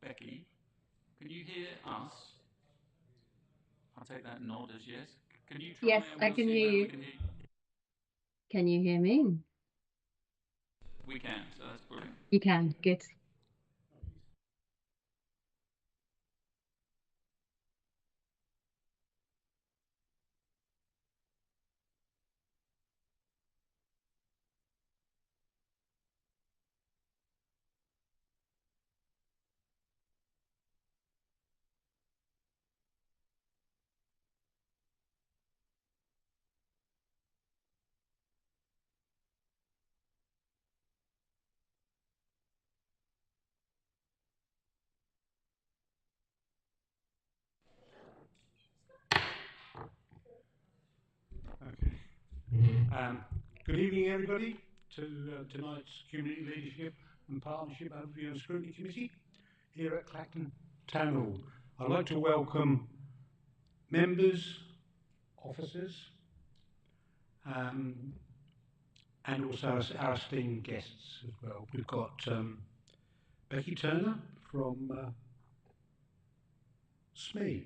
Becky, can you hear us? I'll take that nod as yes. Can you try Yes, and I we'll can see hear whether we you. can hear you? Can you hear me? We can, so that's brilliant. You can. Good. Okay. Um, Good evening, everybody, to tonight's Community Leadership and Partnership Overview and Scrutiny Committee here at Clacton Town Hall. I'd like to welcome members, officers, um, and also our esteemed guests as well. We've got Becky Turner from SME,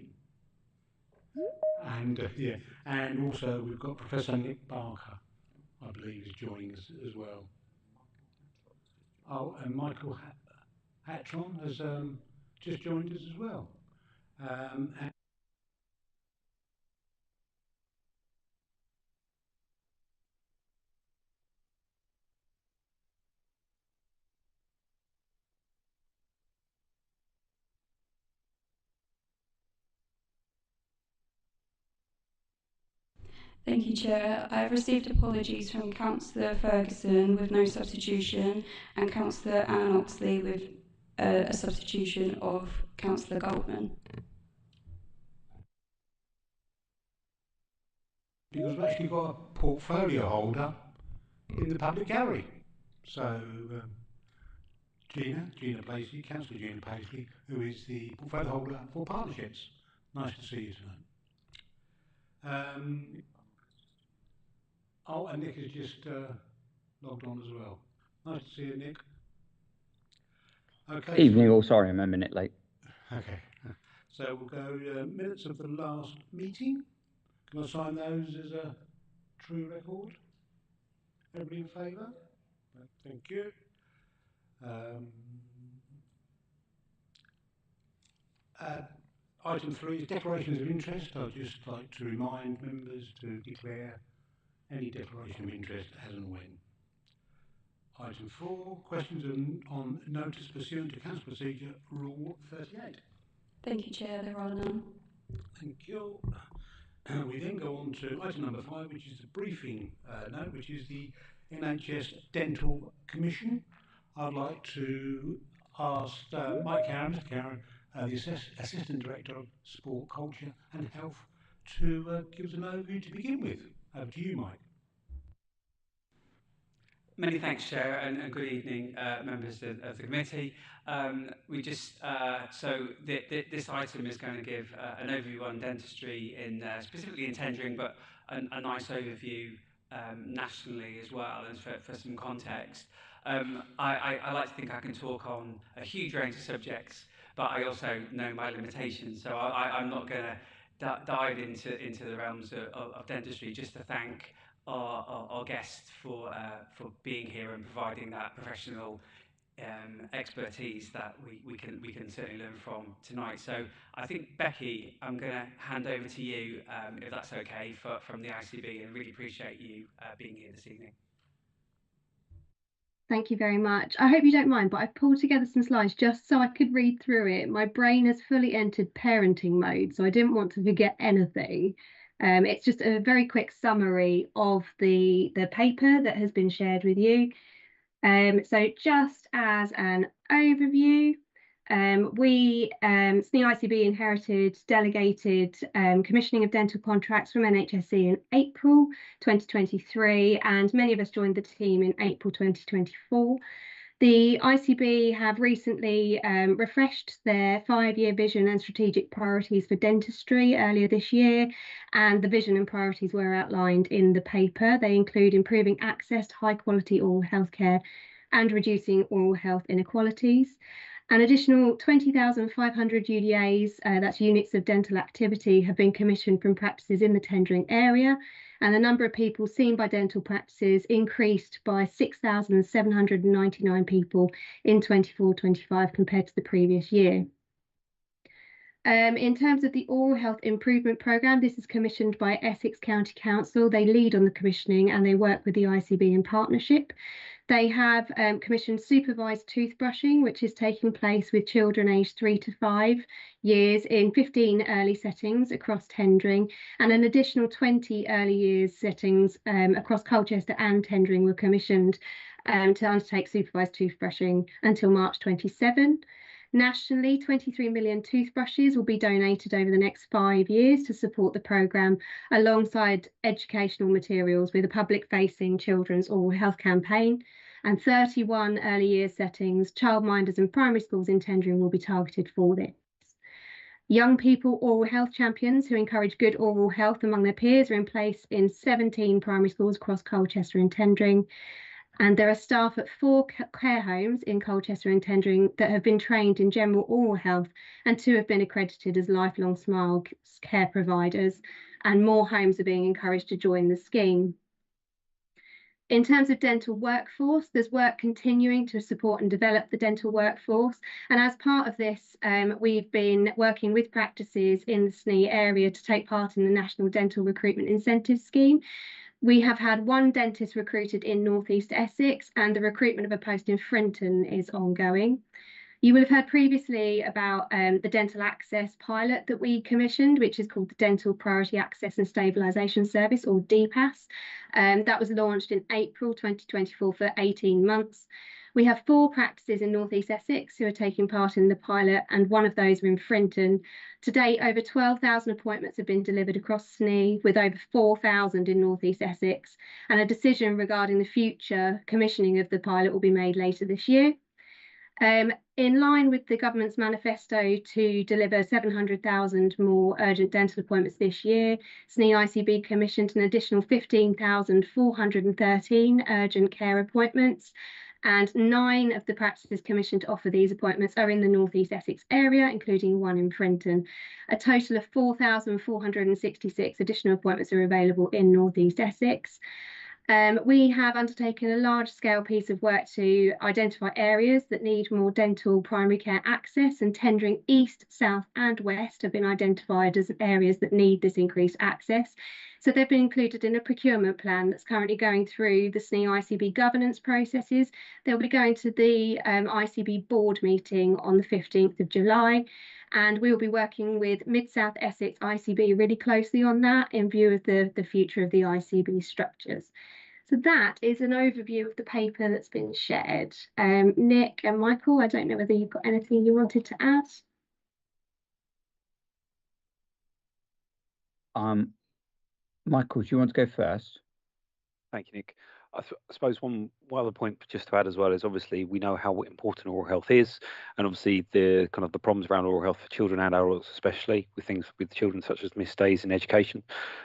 and yeah, and also we've got Professor Nick Barker, I believe, is joining us as well. Oh, and Michael Hatron has just joined us as well. And Thank you, Chair. I have received apologies from Councillor Ferguson with no substitution and Councillor Anne Oxley with a substitution of Councillor Goldman. because we've actually got a portfolio holder in the public gallery. So Gina Paisley, Councillor Gina Paisley, who is the portfolio holder for partnerships. Nice to see you tonight. Oh, and Nick has just logged on as well. Nice to see you, Nick. Okay. Evening all, sorry I'm a minute late. Okay. So we'll go minutes of the last meeting. Can I sign those as a true record? Everybody in favour? Thank you. Um, uh, Item 3 is declarations of interest. I'd just like to remind members to declare any declaration of interest as and when. Item 4, questions on notice pursuant to Council Procedure Rule 38. Thank you, Chair. There are none. Thank you. We then go on to item number 5, which is the briefing note, which is the NHS Dental Commission. I'd like to ask Mike Karen, Mr. Karen, the Assistant Director of Sport, Culture and Health, to give us an overview to begin with. Over to you, Mike. Many thanks, Chair, and good evening, members of the committee. This item is going to give an overview on dentistry in specifically in tendering, but a nice overview nationally as well, and for some context. I like to think I can talk on a huge range of subjects, but I also know my limitations, so I'm not going to dive into the realms of dentistry. Just to thank our guests for being here and providing that professional expertise that we can certainly learn from tonight. So I think, Becky, I'm going to hand over to you, if that's okay, from the ICB, and really appreciate you being here this evening. Thank you very much. I hope you don't mind, but I've pulled together some slides just so I could read through it. My brain has fully entered parenting mode, so I didn't want to forget anything. It's just a very quick summary of the paper that has been shared with you. So just as an overview, SNE ICB inherited delegated commissioning of dental contracts from NHSE in April 2023, and many of us joined the team in April 2024. The ICB have recently refreshed their 5-year vision and strategic priorities for dentistry earlier this year, and the vision and priorities were outlined in the paper. They include improving access to high quality oral healthcare and reducing oral health inequalities. An additional 20,500 UDAs, that's units of dental activity, have been commissioned from practices in the tendering area, and the number of people seen by dental practices increased by 6,799 people in 24-25 compared to the previous year. In terms of the Oral Health Improvement Programme, this is commissioned by Essex County Council. They lead on the commissioning and they work with the ICB in partnership. They have commissioned supervised toothbrushing, which is taking place with children aged 3 to 5 years in 15 early settings across tendering, and an additional 20 early years settings across Colchester and tendering were commissioned to undertake supervised toothbrushing until March 27. Nationally, 23 million toothbrushes will be donated over the next 5 years to support the programme, alongside educational materials with a public-facing children's oral health campaign. And 31 early years settings, childminders and primary schools in tendering will be targeted for this. Young people oral health champions who encourage good oral health among their peers are in place in 17 primary schools across Colchester and tendering. And there are staff at 4 care homes in Colchester and tendering that have been trained in general oral health, and 2 have been accredited as lifelong smile care providers, and more homes are being encouraged to join the scheme. In terms of dental workforce, there's work continuing to support and develop the dental workforce. And as part of this, we've been working with practices in the SNE area to take part in the National Dental Recruitment Incentive Scheme. We have had 1 dentist recruited in North East Essex, and the recruitment of a post in Frinton is ongoing. You will have heard previously about the Dental Access pilot that we commissioned, which is called the Dental Priority Access and Stabilisation Service, or DPAS. That was launched in April 2024 for 18 months. We have 4 practices in North East Essex who are taking part in the pilot, and 1 of those are in Frinton. To date, over 12,000 appointments have been delivered across SNE, with over 4,000 in North East Essex, and a decision regarding the future commissioning of the pilot will be made later this year. In line with the government's manifesto to deliver 700,000 more urgent dental appointments this year, SNE ICB commissioned an additional 15,413 urgent care appointments, and 9 of the practices commissioned to offer these appointments are in the North East Essex area, including 1 in Frinton. A total of 4,466 additional appointments are available in North East Essex. We have undertaken a large-scale piece of work to identify areas that need more dental primary care access, and tendering east, south and west have been identified as areas that need this increased access. So they've been included in a procurement plan that's currently going through the SNE ICB governance processes. They'll be going to the ICB board meeting on the 15th of July. And we will be working with Mid-South Essex ICB really closely on that in view of the future of the ICB structures. So that is an overview of the paper that's been shared. Nick and Michael, I don't know whether you've got anything you wanted to add. Michael, do you want to go first? Thank you, Nick. I suppose one other point just to add as well is, obviously we know how important oral health is, and obviously the problems around oral health for children and adults, especially with things with children such as missed days in education.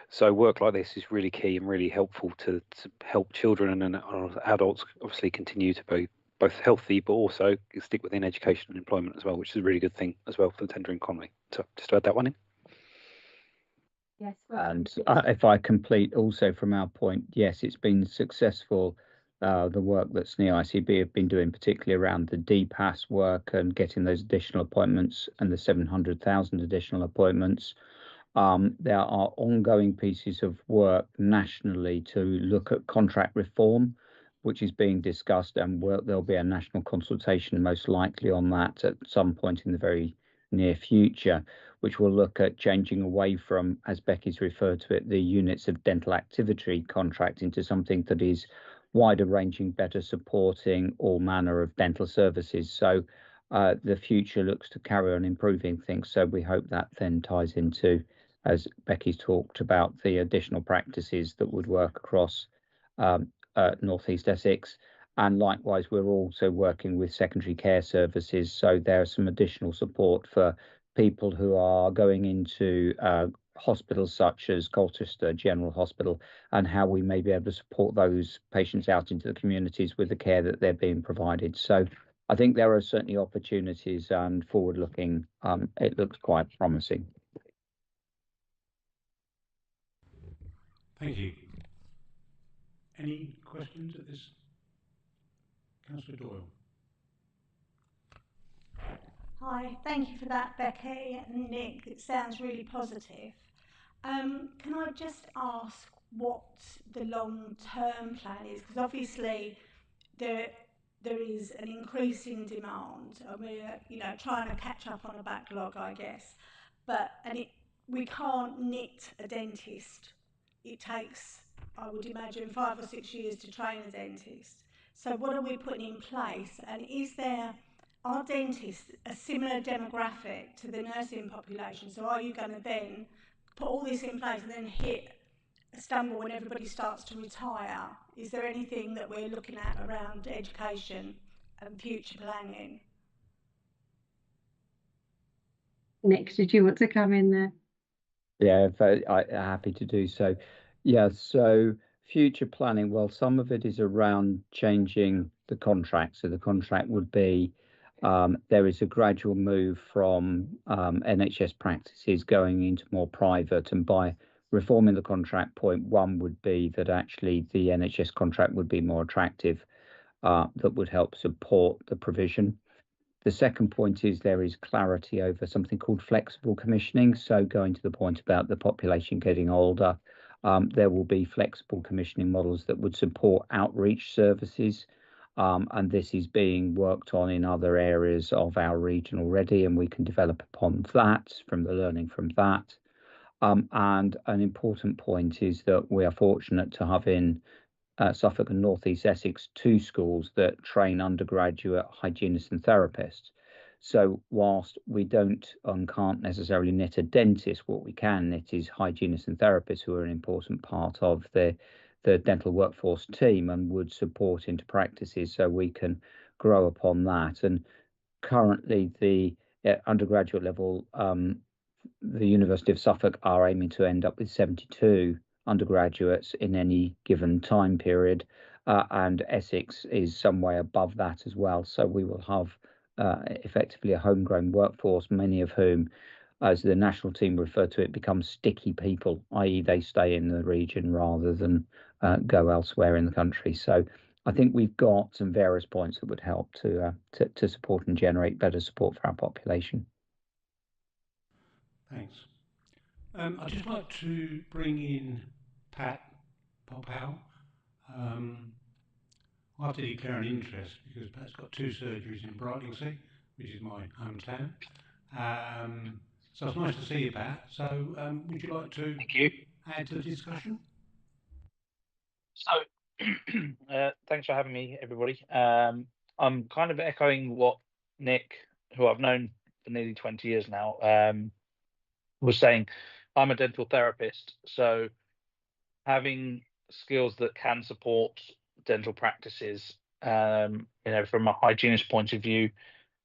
So work like this is really key and really helpful to help children and adults obviously continue to be both healthy but also stick within education and employment as well, which is a really good thing as well for the tendering economy. So just to add that one in. Yes, and if I complete also from our point, yes, it's been successful. The work that SNE ICB have been doing, particularly around the DPAS work and getting those additional appointments and the 700,000 additional appointments. There are ongoing pieces of work nationally to look at contract reform, which is being discussed, and there'll be a national consultation most likely on that at some point in the very near future, which will look at changing away from, as Becky's referred to it, the units of dental activity contract into something that is wider ranging, better supporting all manner of dental services. So the future looks to carry on improving things. So we hope that then ties into, as Becky's talked about, the additional practices that would work across North East Essex. And likewise, we're also working with secondary care services. So there's some additional support for people who are going into hospitals such as Colchester General Hospital, and how we may be able to support those patients out into the communities with the care that they're being provided. So I think there are certainly opportunities and forward-looking. It looks quite promising. Thank you. Any questions at this? Councillor Doyle. Hi, thank you for that, Becky and Nick. It sounds really positive. Can I just ask what the long-term plan is? Because obviously there is an increasing demand, and we're trying to catch up on a backlog, I guess. We can't knit a dentist. It takes, I would imagine, 5 or 6 years to train a dentist. So what are we putting in place? And are dentists a similar demographic to the nursing population? So are you going to then put all this in place and then hit a stumble when everybody starts to retire? Is there anything that we're looking at around education and future planning? Nick, did you want to come in there? Yeah, happy to do so. Yeah, so future planning, well, some of it is around changing the contract. So the contract would be there is a gradual move from NHS practices going into more private, and by reforming the contract, point one would be that actually the NHS contract would be more attractive, that would help support the provision. The second point is there is clarity over something called flexible commissioning. So going to the point about the population getting older, there will be flexible commissioning models that would support outreach services. And this is being worked on in other areas of our region already, and we can develop upon that from the learning from that. And an important point is that we are fortunate to have in Suffolk and North East Essex 2 schools that train undergraduate hygienists and therapists. So whilst we don't and can't necessarily knit a dentist, what we can knit is hygienists and therapists who are an important part of the dental workforce team and would support into practices, so we can grow upon that. And currently the undergraduate level, the University of Suffolk are aiming to end up with 72 undergraduates in any given time period, and Essex is some way above that as well. So we will have effectively a homegrown workforce, many of whom, as the national team refer to it, become sticky people, i.e. they stay in the region rather than go elsewhere in the country. So I think we've got some various points that would help to support and generate better support for our population. Thanks. I'd just like to bring in Pat Popow. I have to declare an interest because Pat's got 2 surgeries in Brightlingsea, which is my hometown. So it's nice to see you, Pat. So would you like to add to the discussion? So thanks for having me, everybody. I'm kind of echoing what Nick, who I've known for nearly 20 years now, was saying. I'm a dental therapist, so having skills that can support dental practices, from a hygienist point of view,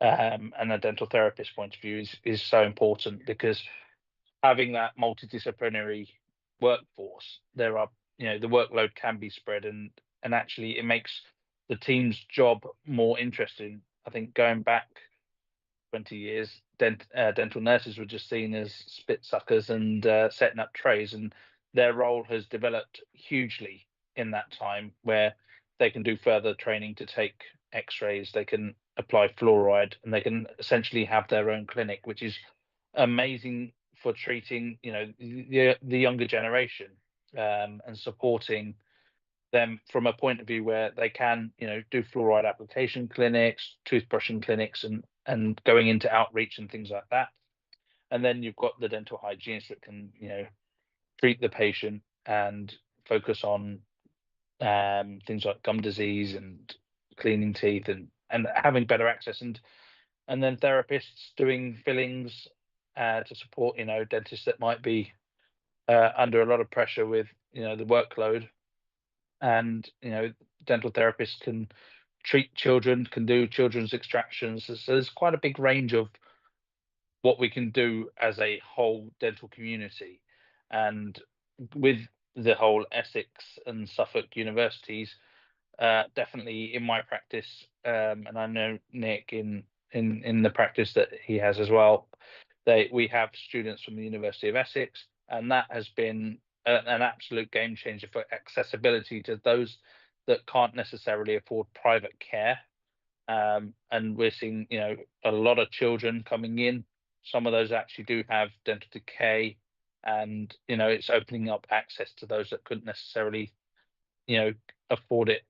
and a dental therapist point of view is so important, because having that multidisciplinary workforce, the workload can be spread, and actually it makes the team's job more interesting. I think going back 20 years, dental nurses were just seen as spit suckers and setting up trays, and their role has developed hugely in that time, where they can do further training to take x-rays, they can apply fluoride, and they can essentially have their own clinic, which is amazing for treating the younger generation, and supporting them from a point of view where they can do fluoride application clinics, toothbrushing clinics, and going into outreach and things like that. And then you've got the dental hygienist that can treat the patient and focus on things like gum disease and cleaning teeth, and having better access, and then therapists doing fillings to support dentists that might be under a lot of pressure with the workload. And dental therapists can treat children, can do children's extractions. So there's quite a big range of what we can do as a whole dental community. And with the whole Essex and Suffolk universities, definitely in my practice, and I know Nick in the practice that he has as well. We have students from the University of Essex, and that has been an absolute game changer for accessibility to those that can't necessarily afford private care. And we're seeing, a lot of children coming in. Some of those actually do have dental decay, and it's opening up access to those that couldn't necessarily, afford it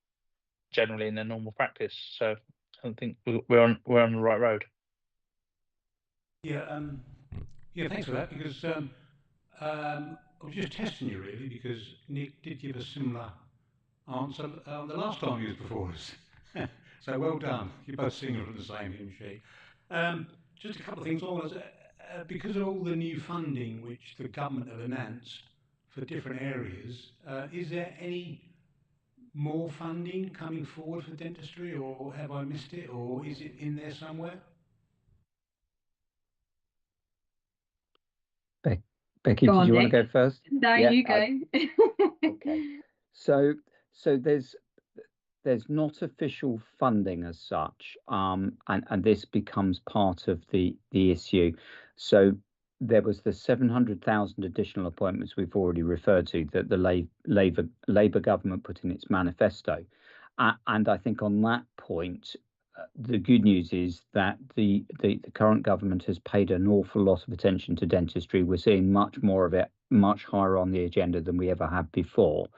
generally in their normal practice. So I think we're on the right road. Yeah, yeah, thanks for that, because I was just testing you really, because Nick did give a similar answer the last time he was before us. So well done. You're both singing from the same hymn sheet. Just a couple of things. All because of all the new funding which the government have announced for different areas, is there any more funding coming forward for dentistry, or have I missed it, or is it in there somewhere? Becky, Go did on, you want to Nick. go first? No, Yeah, you go. okay. So there's not official funding as such, and this becomes part of the issue. So there was the 700,000 additional appointments we've already referred to that the Labour government put in its manifesto, and I think on that point, the good news is that the current government has paid an awful lot of attention to dentistry. We're seeing much more of it, much higher on the agenda than we ever had before,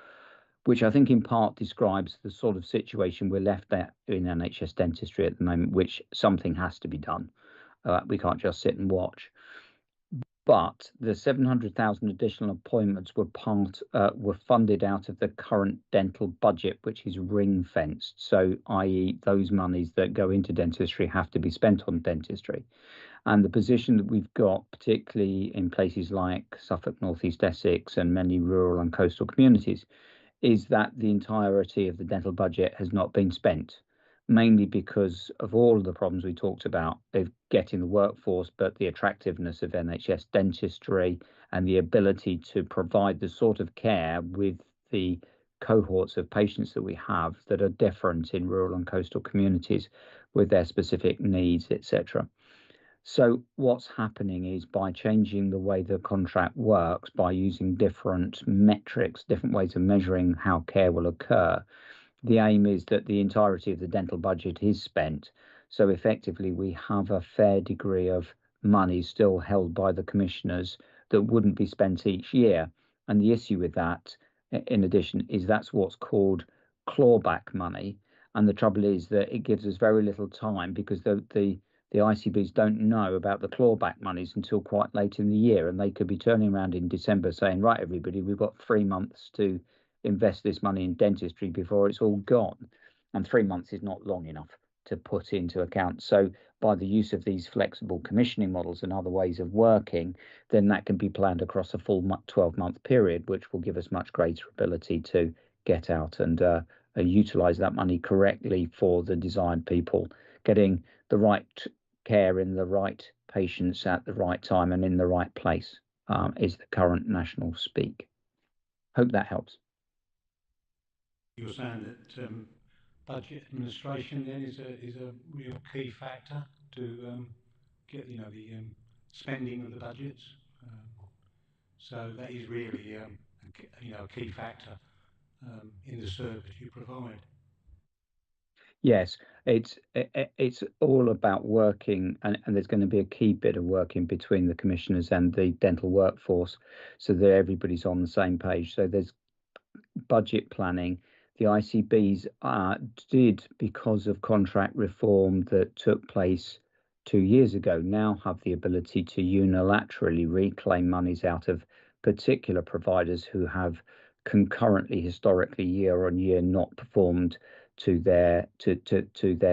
which I think in part describes the sort of situation we're left at in NHS dentistry at the moment, which something has to be done. We can't just sit and watch. But the 700,000 additional appointments were funded out of the current dental budget, which is ring fenced. So, i.e., those monies that go into dentistry have to be spent on dentistry. And the position that we've got, particularly in places like Suffolk, North East Essex, and many rural and coastal communities, is that the entirety of the dental budget has not been spent, mainly because of all of the problems we talked about of getting the workforce, but the attractiveness of NHS dentistry and the ability to provide the sort of care with the cohorts of patients that we have that are different in rural and coastal communities with their specific needs, etc. So what's happening is, by changing the way the contract works, by using different metrics, different ways of measuring how care will occur, the aim is that the entirety of the dental budget is spent. So effectively, we have a fair degree of money still held by the commissioners that wouldn't be spent each year. And the issue with that, in addition, is that's what's called clawback money. And the trouble is that it gives us very little time, because the ICBs don't know about the clawback monies until quite late in the year, and they could be turning around in December saying, right, everybody, we've got 3 months to invest this money in dentistry before it's all gone. And 3 months is not long enough to put into account. So by the use of these flexible commissioning models and other ways of working, then that can be planned across a full 12-month period, which will give us much greater ability to get out and utilize that money correctly for the desired people, getting the right care in the right patients at the right time and in the right place, is the current national speak. Hope that helps. You're saying that budget administration then is a real key factor to get the spending of the budgets. So that is really a key factor in the service you provide. Yes, it's all about working, and there's going to be a key bit of working between the commissioners and the dental workforce, so that everybody's on the same page. So there's budget planning. The ICBs did, because of contract reform that took place 2 years ago, now have the ability to unilaterally reclaim monies out of particular providers who have concurrently, historically, year on year, not performed to their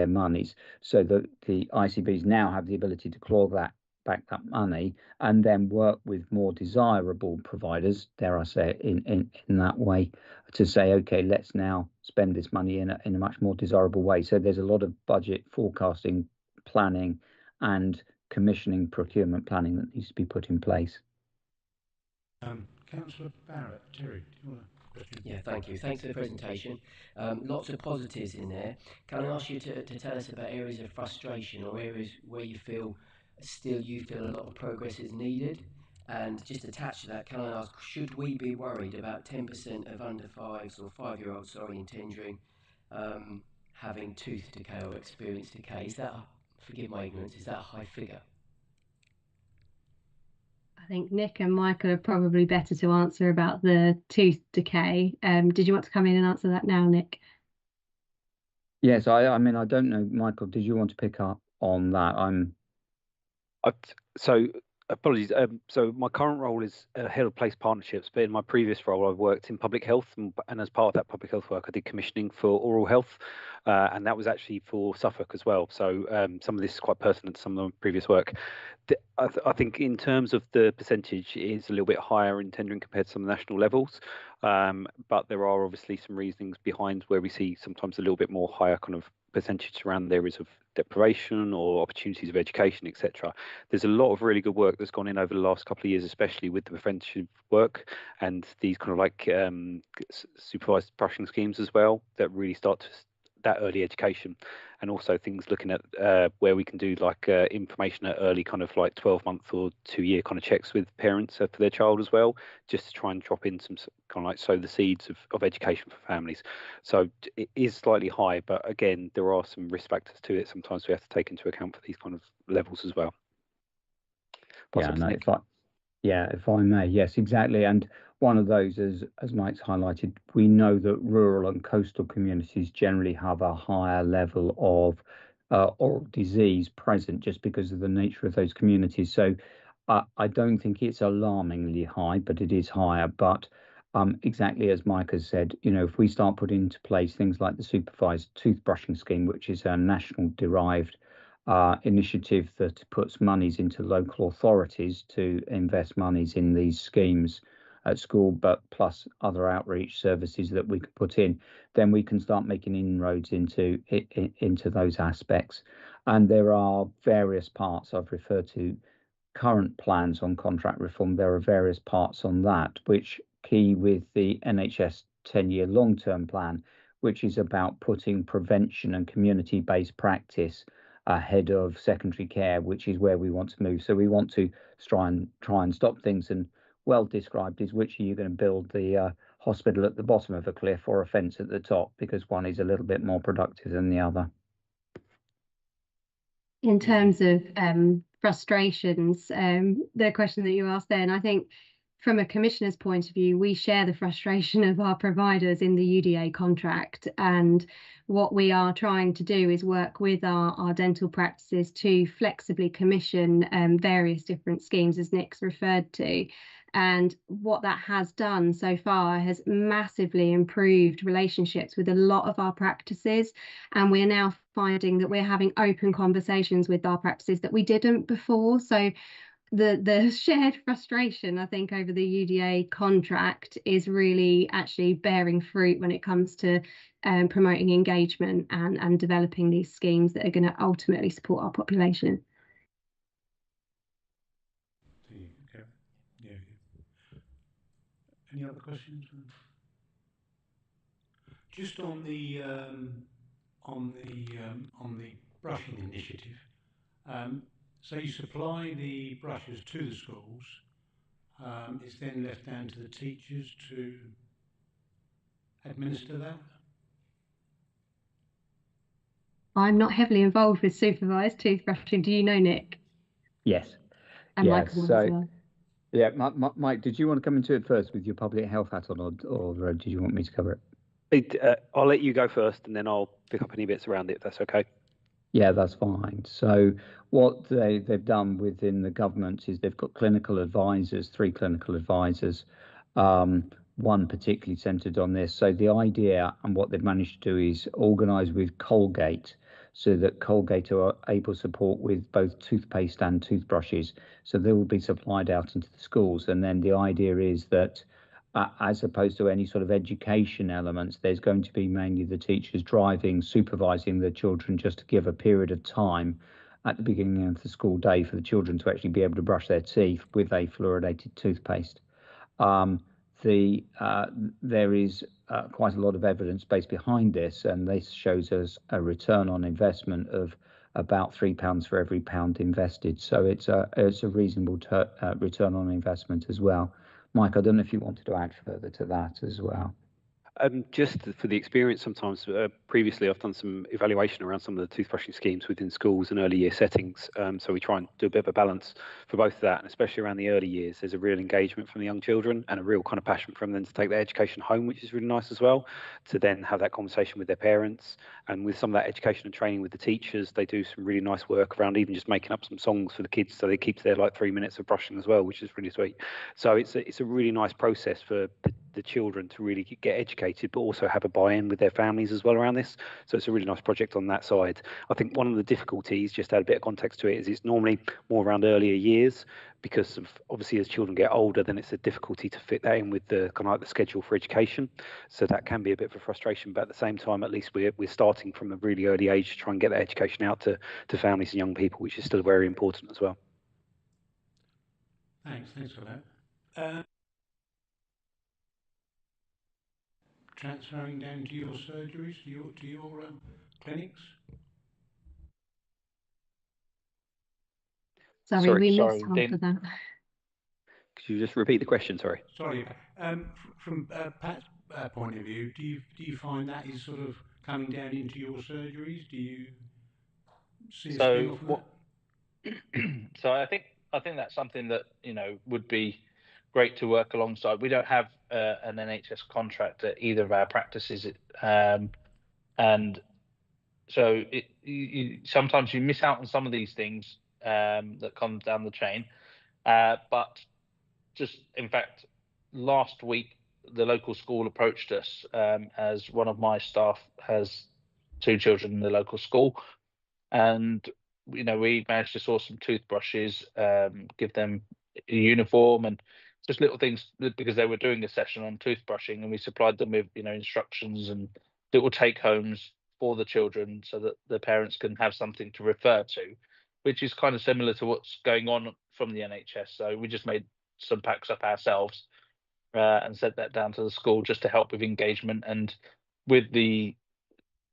monies. So the ICBs now have the ability to claw back that money and then work with more desirable providers, dare I say it, in that way, to say, okay, let's now spend this money in a much more desirable way. So there's a lot of budget forecasting, planning, and commissioning procurement planning that needs to be put in place. Councillor Barrett, Terry, do you want to? question. Yeah, thank you. Thanks for the presentation. Lots of positives in there. Can I ask you to tell us about areas of frustration or areas where you feel a lot of progress is needed? And just attached to that, can I ask, should we be worried about 10% of under fives or 5-year-olds, in Tendring, having tooth decay or experience decay? Is that, forgive my ignorance, is that a high figure? I think Nick and Michael are probably better to answer about the tooth decay. Did you want to come in and answer that now, Nick? Yes, I mean, I don't know, Michael, did you want to pick up on that? So apologies. So my current role is head of place partnerships, but in my previous role, I've worked in public health, and as part of that public health work, I did commissioning for oral health, and that was actually for Suffolk as well. So some of this is quite pertinent to some of the previous work. I think in terms of the percentage, it is a little bit higher in tendering compared to some national levels, but there are obviously some reasonings behind where we see sometimes a little bit more higher kind of percentage around the areas of deprivation or opportunities of education, etc. There's a lot of really good work that's gone in over the last couple of years, especially with the preventive work and these kind of like supervised brushing schemes as well, that really start to that early education, and also things looking at where we can do like information at early kind of like 12-month or 2-year kind of checks with parents for their child as well, just to try and drop in some kind of like sow the seeds of education for families. So it is slightly high, but again, there are some risk factors to it. Sometimes we have to take into account for these kind of levels as well. If I may, yes, exactly. And one of those, as Mike's highlighted, we know that rural and coastal communities generally have a higher level of oral disease present just because of the nature of those communities. So I don't think it's alarmingly high, but it is higher. But exactly as Mike has said, if we start putting into place things like the supervised toothbrushing scheme, which is a national derived initiative that puts monies into local authorities to invest monies in these schemes at school, but plus other outreach services that we could put in, then we can start making inroads into those aspects. And there are various parts. I've referred to current plans on contract reform. There are various parts on that, which key with the NHS 10-year long-term plan, which is about putting prevention and community-based practice ahead of secondary care, which is where we want to move. So we want to try and stop things. And well described is, which are you going to build, the hospital at the bottom of a cliff or a fence at the top, because one is a little bit more productive than the other. In terms of frustrations, the question that you asked then, I think from a commissioner's point of view, we share the frustration of our providers in the UDA contract, and what we are trying to do is work with our dental practices to flexibly commission various different schemes, as Nick's referred to. And what that has done so far has massively improved relationships with a lot of our practices. And we're now finding that we're having open conversations with our practices that we didn't before. So the shared frustration, I think, over the UDA contract is really actually bearing fruit when it comes to promoting engagement and developing these schemes that are going to ultimately support our population. Okay. Yeah. Any other questions? Just on the brushing initiative. So you supply the brushes to the schools. It's then left down to the teachers to administer that. I'm not heavily involved with supervised toothbrushing. Do you know, Nick? Yes. And Yeah, Michael as well. Yeah, Mike, did you want to come into it first with your public health hat on, or did you want me to cover it? I'll let you go first, and then I'll pick up any bits around it, if that's okay. Yeah, that's fine. So what they've done within the government is they've got clinical advisors, 3 clinical advisors, one particularly centred on this. So the idea and what they've managed to do is organise with Colgate, so that Colgate are able to support with both toothpaste and toothbrushes. So they will be supplied out into the schools. And then the idea is that as opposed to any sort of education elements, there's going to be mainly the teachers driving, supervising the children, just to give a period of time at the beginning of the school day for the children to actually be able to brush their teeth with a fluoridated toothpaste. there is quite a lot of evidence base behind this, and this shows us a return on investment of about £3 for every pound invested. So it's a reasonable return on investment as well. Mike, I don't know if you wanted to add further to that as well. Just for the experience, sometimes previously I've done some evaluation around some of the toothbrushing schemes within schools and early year settings. So we try and do a bit of a balance for both of that, and especially around the early years, there's a real engagement from the young children and a real kind of passion from them to take their education home, which is really nice as well, to then have that conversation with their parents. And with some of that education and training with the teachers, they do some really nice work around even just making up some songs for the kids, so they keep to their like 3 minutes of brushing as well, which is really sweet. So it's a really nice process for the children to really get educated, but also have a buy-in with their families as well around this. So it's a really nice project on that side. I think one of the difficulties, just to add a bit of context to it, is it's normally more around earlier years, because obviously as children get older, then it's a difficulty to fit that in with the kind of like the schedule for education. So that can be a bit of a frustration, but at the same time, at least we're starting from a really early age to try and get that education out to families and young people, which is still very important as well. Thanks for that. Transferring down to your surgeries, to your clinics? Sorry, we missed half of that. Could you just repeat the question? Sorry. Sorry. From Pat's point of view, do you find that is sort of coming down into your surgeries? Do you see a spin-off from that? So I think that's something that would be great to work alongside. We don't have an NHS contract at either of our practices, and so sometimes you miss out on some of these things that come down the chain. But just in fact, last week the local school approached us, as one of my staff has 2 children in the local school, and we managed to source some toothbrushes, give them a uniform, and just little things, because they were doing a session on toothbrushing, and we supplied them with instructions and little take homes for the children so that the parents can have something to refer to, which is kind of similar to what's going on from the NHS. So we just made some packs up ourselves and sent that down to the school just to help with engagement, and with the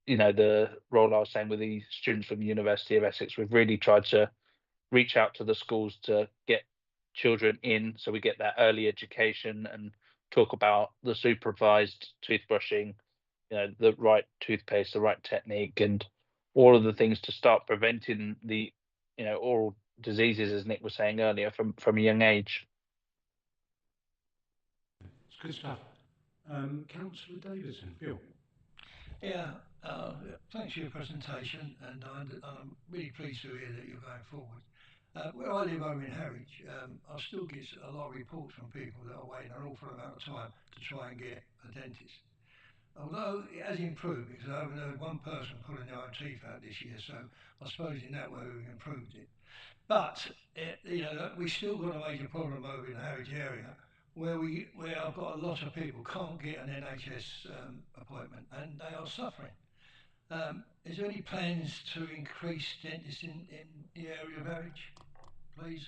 the role I was saying with the students from the University of Essex, we've really tried to reach out to the schools to get children in, so we get that early education and talk about the supervised toothbrushing, the right toothpaste, the right technique, and all of the things to start preventing the oral diseases, as Nick was saying earlier, from a young age. It's good stuff. Councillor Davison, Bill. Yeah, thanks for your presentation, and I'm really pleased to hear that you're going forward. Where I live over in Harwich, I still get a lot of reports from people that are waiting an awful amount of time to try and get a dentist. Although it has improved, because I haven't heard one person pulling their own teeth out this year, so I suppose in that way we've improved it. But we still got a major problem over in the Harwich area, where I've got a lot of people can't get an NHS appointment, and they are suffering. Is there any plans to increase dentists in the area of Harwich, please?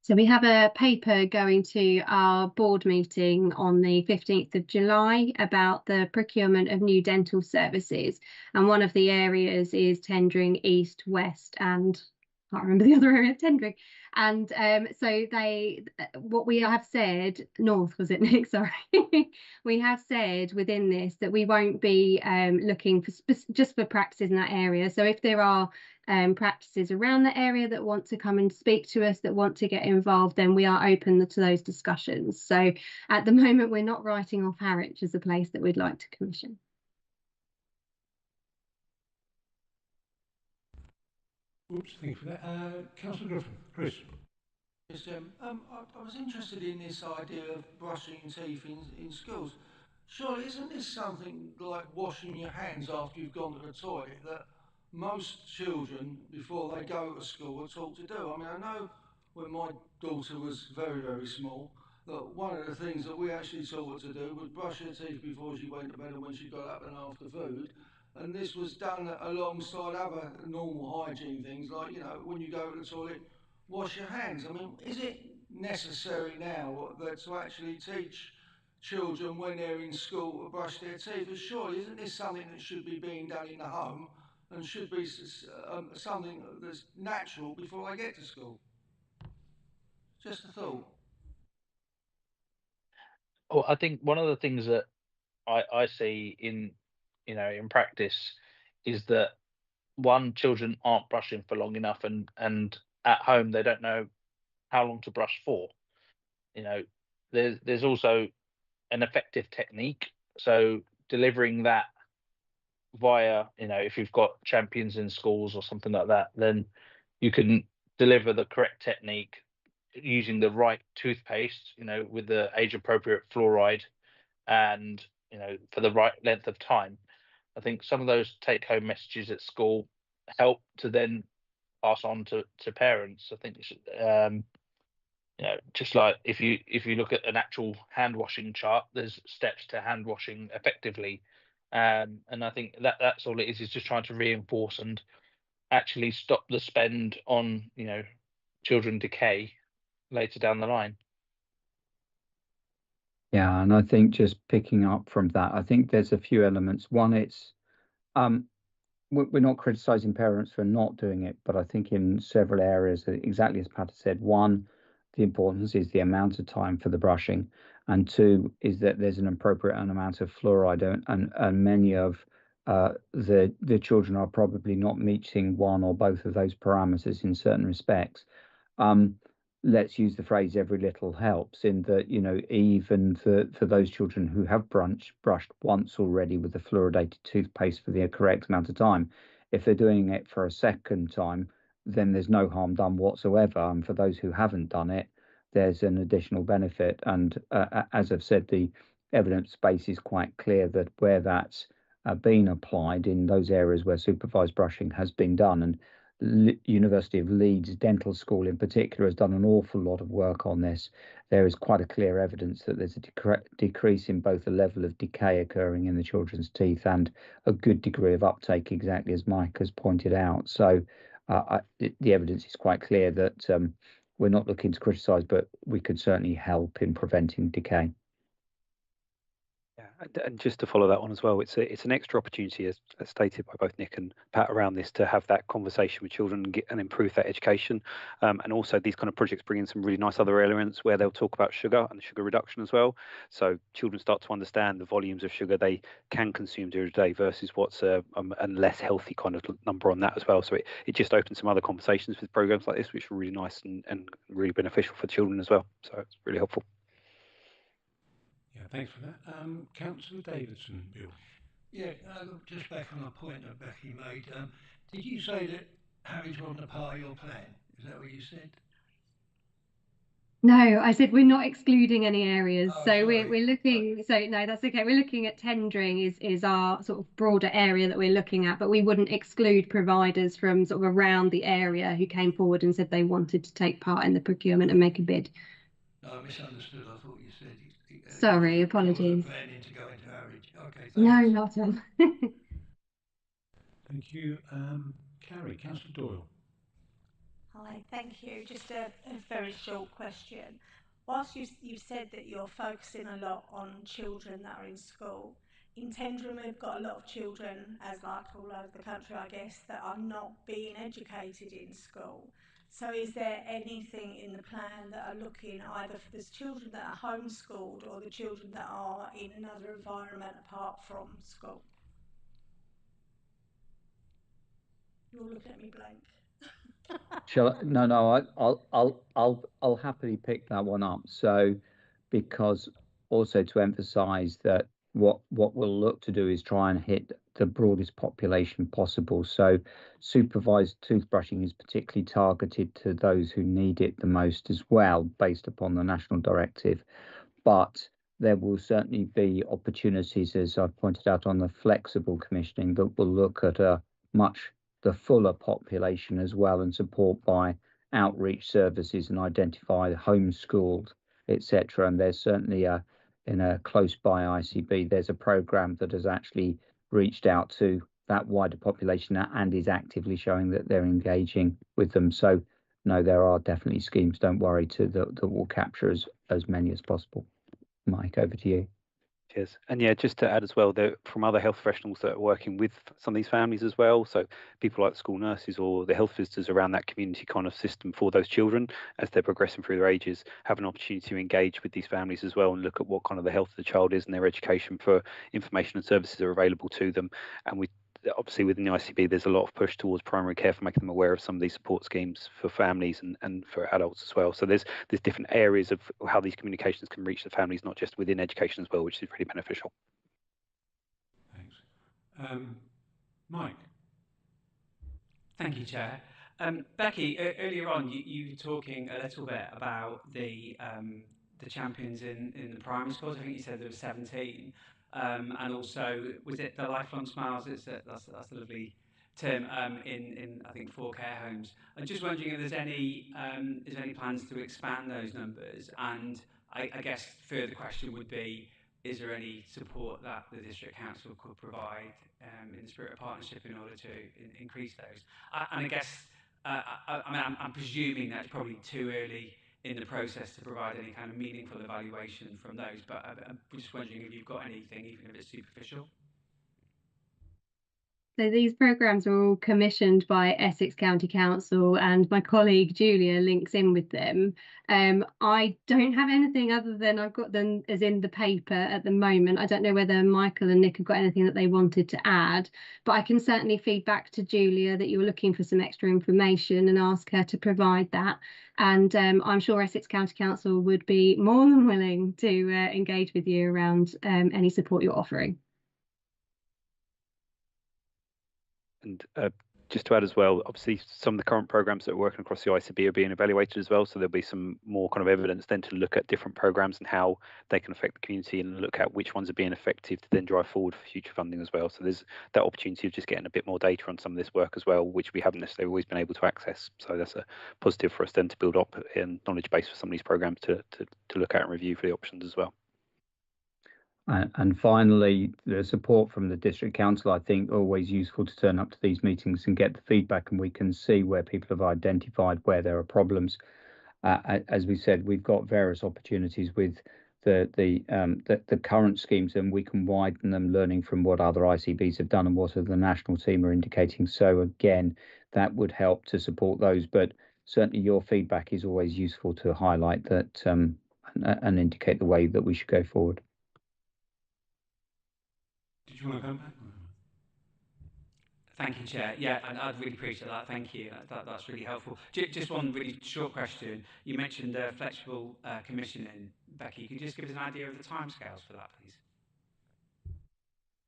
So we have a paper going to our board meeting on the 15th of July about the procurement of new dental services. And one of the areas is tendering east, west, and I can't remember the other area, tendering. And so what we have said, north, was it, Nick? Sorry. We have said within this that we won't be looking for just for practices in that area. So if there are practices around the area that want to come and speak to us, that want to get involved, then we are open to those discussions. So at the moment, we're not writing off Harwich as a place that we'd like to commission. Oops, thank you for that. Councillor Griffin, Chris. Yes, I was interested in this idea of brushing teeth in schools. Surely isn't this something like washing your hands after you've gone to the toilet that most children, before they go to school, are taught to do? I mean, I know when my daughter was very, very small, that one of the things that we actually taught her to do was brush her teeth before she went to bed and when she got up and after food. And this was done alongside other normal hygiene things, like, when you go to the toilet, wash your hands. I mean, is it necessary now to actually teach children when they're in school to brush their teeth? But surely, isn't this something that should be being done in the home and should be something that's natural before they get to school? Just a thought. Well, I think one of the things that I see in practice is that one, children aren't brushing for long enough, and at home they don't know how long to brush for. You know, there's also an effective technique. So delivering that via, if you've got champions in schools or something like that, then you can deliver the correct technique using the right toothpaste, with the age appropriate fluoride and, for the right length of time. I think some of those take home messages at school help to then pass on to parents. I think just like if you look at an actual hand washing chart, there's steps to hand washing effectively, and I think that's all it is just trying to reinforce and actually stop the spend on children decay later down the line. Yeah, and I think just picking up from that, I think there's a few elements. One, it's we're not criticizing parents for not doing it, but I think in several areas, exactly as Pat said, one, the importance is the amount of time for the brushing, and two is that there's an appropriate amount of fluoride, and many of the children are probably not meeting one or both of those parameters in certain respects. Um, let's use the phrase every little helps, in that, even for those children who have brushed once already with the fluoridated toothpaste for the correct amount of time, if they're doing it for a second time, then there's no harm done whatsoever. And for those who haven't done it, there's an additional benefit. And as I've said, the evidence base is quite clear that where that's been applied in those areas where supervised brushing has been done, and University of Leeds Dental School in particular has done an awful lot of work on this. There is quite a clear evidence that there's a decrease in both the level of decay occurring in the children's teeth and a good degree of uptake, exactly as Mike has pointed out. So the evidence is quite clear that we're not looking to criticise, but we could certainly help in preventing decay. Yeah, and just to follow that on as well, it's an extra opportunity, as stated by both Nick and Pat, around this, to have that conversation with children and improve that education. And also these kind of projects bring in some really nice other elements where they'll talk about sugar and sugar reduction as well. So children start to understand the volumes of sugar they can consume during the day versus what's a less healthy kind of number on that as well. So it just opens some other conversations with programs like this, which are really nice and really beneficial for children as well. So it's really helpful. Yeah, thanks for that. Councillor Davidson, Bill. Yeah, just back on a point that Becky made. Did you say that Harry's wasn't a part of your plan? Is that what you said? No, I said we're not excluding any areas. Oh, So sorry. we're looking, so no, that's okay. We're looking at tendering is our sort of broader area that we're looking at, but we wouldn't exclude providers from sort of around the area who came forward and said they wanted to take part in the procurement and make a bid. No, I misunderstood. I thought you said Sorry, you apologies. wasn't planning to go into Harwich. Okay, thanks. No, not at all. Thank you. Carrie, Councillor Doyle. Hi, thank you. Just a very short question. Whilst you said that you're focusing a lot on children that are in school, in Tendrum we've got a lot of children, as like all over the country I guess, that are not being educated in school. So is there anything in the plan that are looking either for the children that are homeschooled or the children that are in another environment apart from school? You all look at me blank. Shall I? No, I'll happily pick that one up. So, because also to emphasise that what we'll look to do is try and hit the broadest population possible. So, supervised toothbrushing is particularly targeted to those who need it the most as well, based upon the national directive. But there will certainly be opportunities, as I've pointed out, on the flexible commissioning that will look at the fuller population as well, and support by outreach services and identify homeschooled, etc. And there's certainly in a close by ICB, there's a program that has actually reached out to that wider population and is actively showing that they're engaging with them. So no, there are definitely schemes, don't worry, that will capture as many as possible. Mike, over to you. Cheers. And yeah, just to add as well, from other health professionals that are working with some of these families as well. So people like school nurses or the health visitors around that community kind of system for those children as they're progressing through their ages, have an opportunity to engage with these families as well and look at what kind of the health of the child is and their education for information and services are available to them. And we obviously within the ICB, there's a lot of push towards primary care for making them aware of some of these support schemes for families and for adults as well. So there's different areas of how these communications can reach the families, not just within education as well, which is really beneficial. Thanks. Mike. Thank you, Chair. Becky, earlier on, you were talking a little bit about the champions in the primary schools. I think you said there were 17, and also was it the Lifelong Smiles? That's a lovely term in I think 4 care homes. I'm just wondering if there's any plans to expand those numbers, and I guess further question would be, is there any support that the district council could provide in the spirit of partnership in order to increase those? And I guess, I'm presuming that's probably too early in the process to provide any kind of meaningful evaluation from those, but I'm just wondering if you've got anything, even if it's superficial. So these programmes are all commissioned by Essex County Council, and my colleague Julia links in with them. I don't have anything other than I've got them as in the paper at the moment. I don't know whether Michael and Nick have got anything that they wanted to add, but I can certainly feed back to Julia that you're looking for some extra information and ask her to provide that. And I'm sure Essex County Council would be more than willing to engage with you around any support you're offering. And just to add as well, obviously some of the current programs that are working across the ICB are being evaluated as well. So there'll be some more kind of evidence then to look at different programs and how they can affect the community and look at which ones are being effective to then drive forward for future funding as well. So there's that opportunity of just getting a bit more data on some of this work as well, which we haven't necessarily always been able to access. So that's a positive for us then to build up in knowledge base for some of these programs to look at and review for the options as well. And finally, the support from the district council, I think, always useful to turn up to these meetings and get the feedback, and we can see where people have identified where there are problems. As we said, we've got various opportunities with the current schemes, and we can widen them, learning from what other ICBs have done and what the national team are indicating. So again, that would help to support those. But certainly, your feedback is always useful to highlight that and indicate the way that we should go forward. Did you want to come back? Thank you, Chair. Yeah, and I'd really appreciate that. Thank you. That's really helpful. Just one really short question. You mentioned flexible commissioning, Becky. Could you just give us an idea of the timescales for that, please?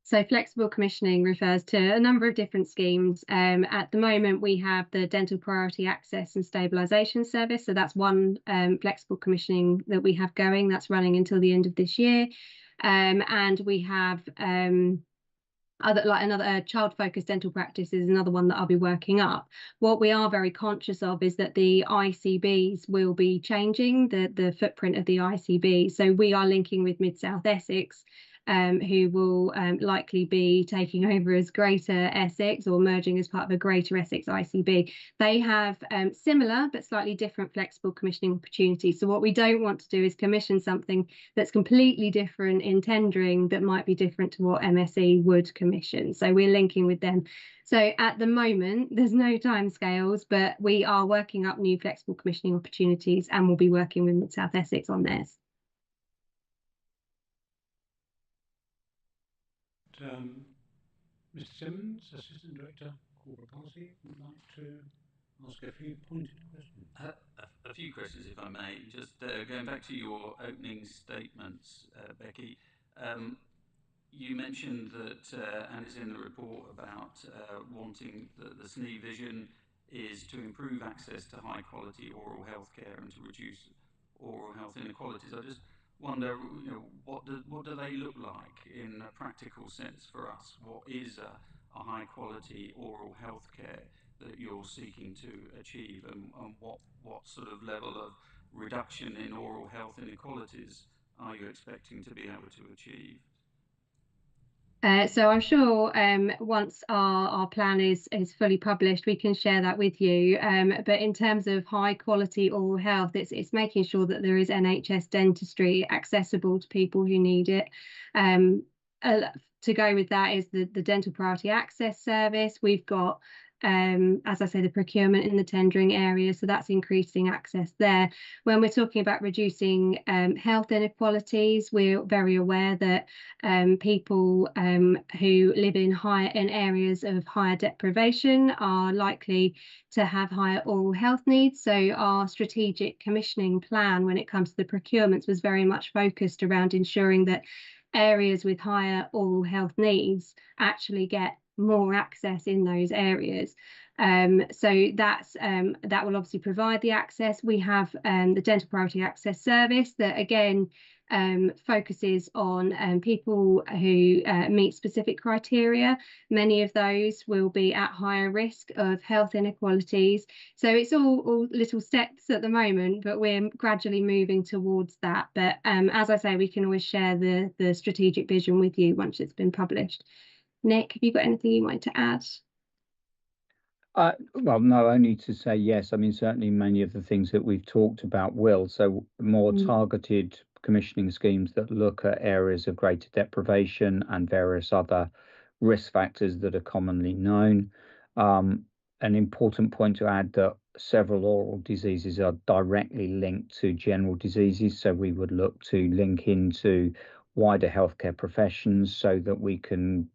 So flexible commissioning refers to a number of different schemes. At the moment, we have the Dental Priority Access and Stabilisation Service. So that's one flexible commissioning that we have going. That's running until the end of this year. And we have another child-focused dental practice is another one that I'll be working up. What we are very conscious of is that the ICBs will be changing the footprint of the ICB. So we are linking with Mid-South Essex, who will likely be taking over as Greater Essex or merging as part of a Greater Essex ICB. They have similar but slightly different flexible commissioning opportunities. So what we don't want to do is commission something that's completely different in tendering that might be different to what MSE would commission. So we're linking with them. So at the moment, there's no timescales, but we are working up new flexible commissioning opportunities and we'll be working with Mid-South Essex on theirs. Mr. Simmons, Assistant Director, Corporate Policy, would like to ask a few pointed questions. A few questions, if I may. Just going back to your opening statements, Becky. You mentioned that, and it's in the report, about wanting the SNE vision is to improve access to high quality oral health care and to reduce oral health inequalities. I just wonder, what do they look like in a practical sense for us? What is a high quality oral health care that you're seeking to achieve, and what sort of level of reduction in oral health inequalities are you expecting to be able to achieve? So I'm sure once our plan is fully published, we can share that with you. But in terms of high quality oral health, it's making sure that there is NHS dentistry accessible to people who need it. To go with that is the Dental Priority Access Service. We've got, as I say, the procurement in the tendering area, so that's increasing access there. When we're talking about reducing health inequalities, we're very aware that people who live in areas of higher deprivation are likely to have higher oral health needs. So our strategic commissioning plan, when it comes to the procurements, was very much focused around ensuring that areas with higher oral health needs actually get more access in those areas. So that will obviously provide the access. We have the Dental Priority Access Service that again focuses on people who meet specific criteria. Many of those will be at higher risk of health inequalities. So it's all little steps at the moment, but we're gradually moving towards that. But as I say, we can always share the strategic vision with you once it's been published. Nick, have you got anything you wanted to add? Well, no, only to say yes. I mean, certainly many of the things that we've talked about will. So more targeted commissioning schemes that look at areas of greater deprivation and various other risk factors that are commonly known. An important point to add that several oral diseases are directly linked to general diseases. So we would look to link into wider healthcare professions so that we can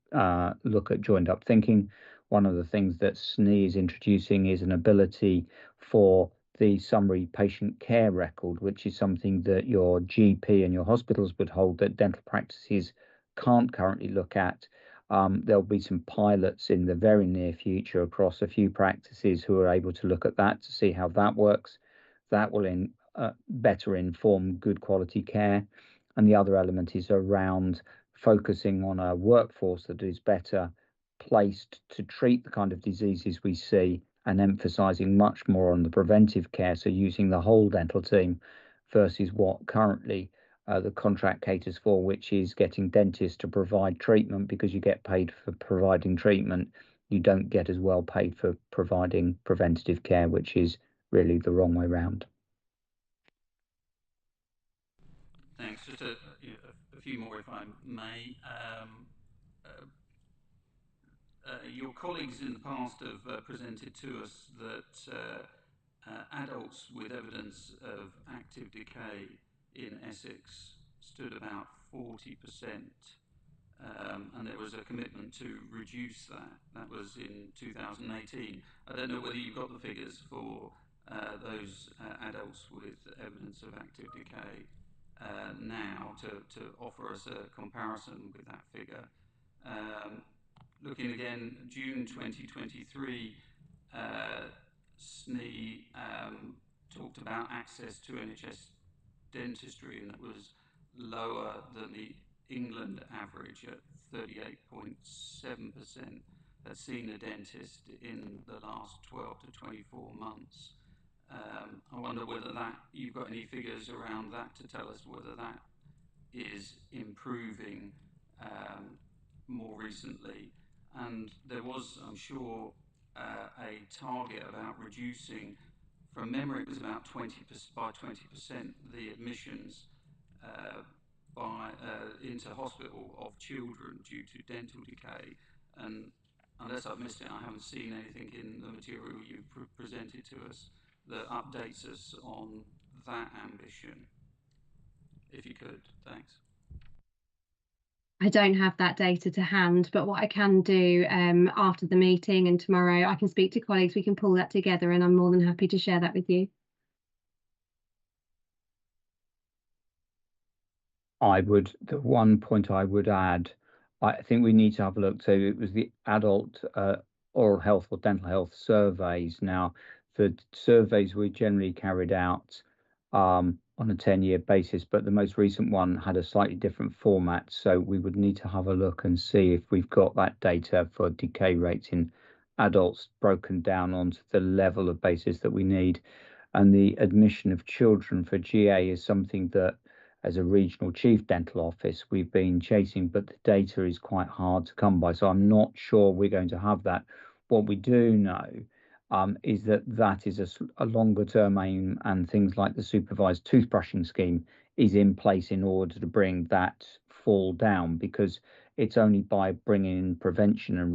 look at joined up thinking. One of the things that SNE is introducing is an ability for the summary patient care record, which is something that your GP and your hospitals would hold that dental practices can't currently look at. There'll be some pilots in the very near future across a few practices who are able to look at that to see how that works. That will better inform good quality care. And the other element is around focusing on a workforce that is better placed to treat the kind of diseases we see and emphasizing much more on the preventive care, so using the whole dental team versus what currently the contract caters for, which is getting dentists to provide treatment because you get paid for providing treatment. You don't get as well paid for providing preventative care, which is really the wrong way round. Thanks. Just a few more, if I may. Your colleagues in the past have presented to us that adults with evidence of active decay in Essex stood about 40%, and there was a commitment to reduce that. That was in 2018. I don't know whether you've got the figures for those adults with evidence of active decay now to offer us a comparison with that figure. Looking again, June 2023, SNE talked about access to NHS dentistry, and it was lower than the England average at 38.7% had seen a dentist in the last 12 to 24 months. I wonder whether you've got any figures around that to tell us whether that is improving more recently. And there was, I'm sure, a target about reducing, from memory, it was about 20% the admissions into hospital of children due to dental decay. And unless I've missed it, I haven't seen anything in the material you've presented to us that updates us on that ambition. If you could, thanks. I don't have that data to hand, but what I can do after the meeting and tomorrow, I can speak to colleagues, we can pull that together, and I'm more than happy to share that with you. The one point I would add, I think we need to have a look. So it was the adult oral health or dental health surveys. Now, the surveys were generally carried out on a 10-year basis, but the most recent one had a slightly different format. So we would need to have a look and see if we've got that data for decay rates in adults broken down onto the level of basis that we need. And the admission of children for GA is something that as a regional chief dental office, we've been chasing, but the data is quite hard to come by. So I'm not sure we're going to have that. What we do know is that is a longer term aim, and things like the supervised toothbrushing scheme is in place in order to bring that fall down, because it's only by bringing in prevention and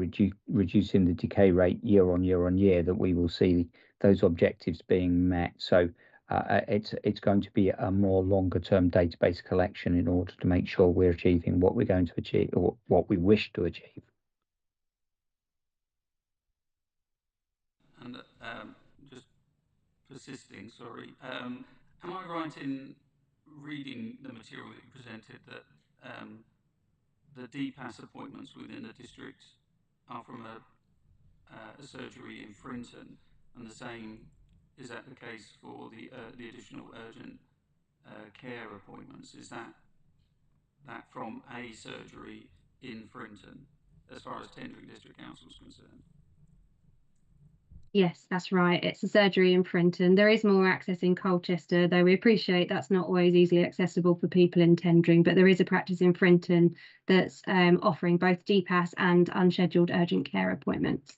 reducing the decay rate year on year that we will see those objectives being met. So it's going to be a more longer term database collection in order to make sure we're achieving what we're going to achieve, or what we wish to achieve. And just persisting, sorry. Am I right in reading the material that you presented that the DPAS appointments within the district are from a surgery in Frinton, and the same, is that the case for the additional urgent care appointments? Is that from a surgery in Frinton, as far as Tendring District Council is concerned? Yes, that's right. It's a surgery in Frinton. There is more access in Colchester, though we appreciate that's not always easily accessible for people in Tendring, but there is a practice in Frinton that's offering both DPAS and unscheduled urgent care appointments.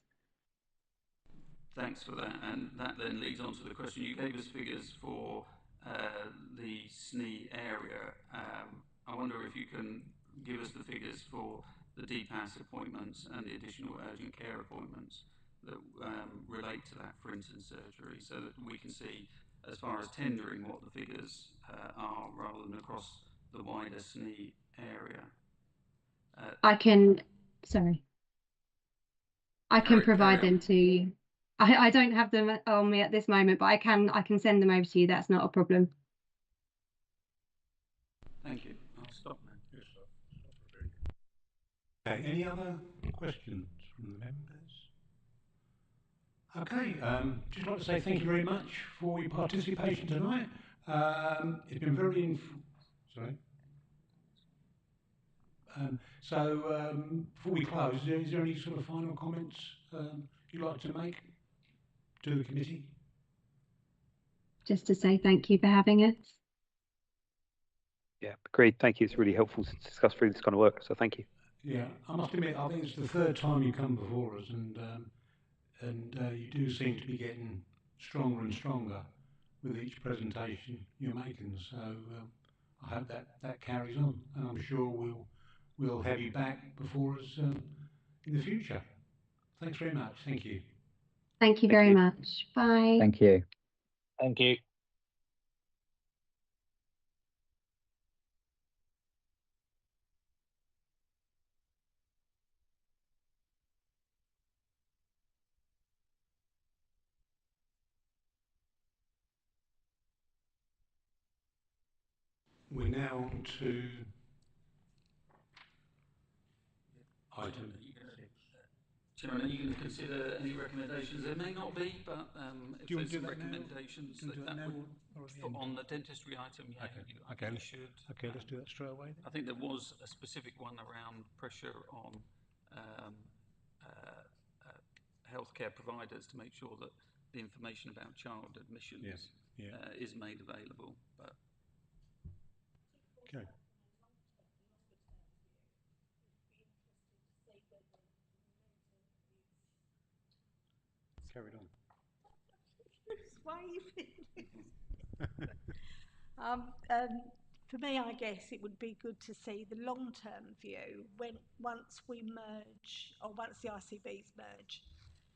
Thanks for that, and that then leads on to the question. You gave us figures for the SNE area. I wonder if you can give us the figures for the DPAS appointments and the additional urgent care appointments that relate to that Frinton surgery, so that we can see, as far as tendering, what the figures are, rather than across the wider SNE area. I can provide them to you. I don't have them on me at this moment, but I can send them over to you. That's not a problem. Thank you. I'll stop now. Yes, sir. Okay, any other questions from the members? Okay, just like to say thank you very much for your participation tonight. It's been very sorry. Before we close, is there any sort of final comments you'd like to make to the committee? Just to say thank you for having us. Yeah, agreed. Thank you. It's really helpful to discuss through this kind of work. So thank you. Yeah, I must admit, I think it's the third time you come before us, and you do seem to be getting stronger and stronger with each presentation you're making. So I hope that carries on, and I'm sure we'll have you back before us in the future. Thanks very much. Thank you. Thank you very much. Bye. Thank you. Thank you. We're now on to item 6. Chairman, are you going to consider any recommendations? There may not be, but if there's some recommendations that would on the dentistry item, yeah, Okay. you should. Okay, let's do that straight away then. I think there was a specific one around pressure on healthcare providers to make sure that the information about child admissions is made available. But okay. Carried on. For me, I guess it would be good to see the long-term view once we merge, or once the ICBs merge,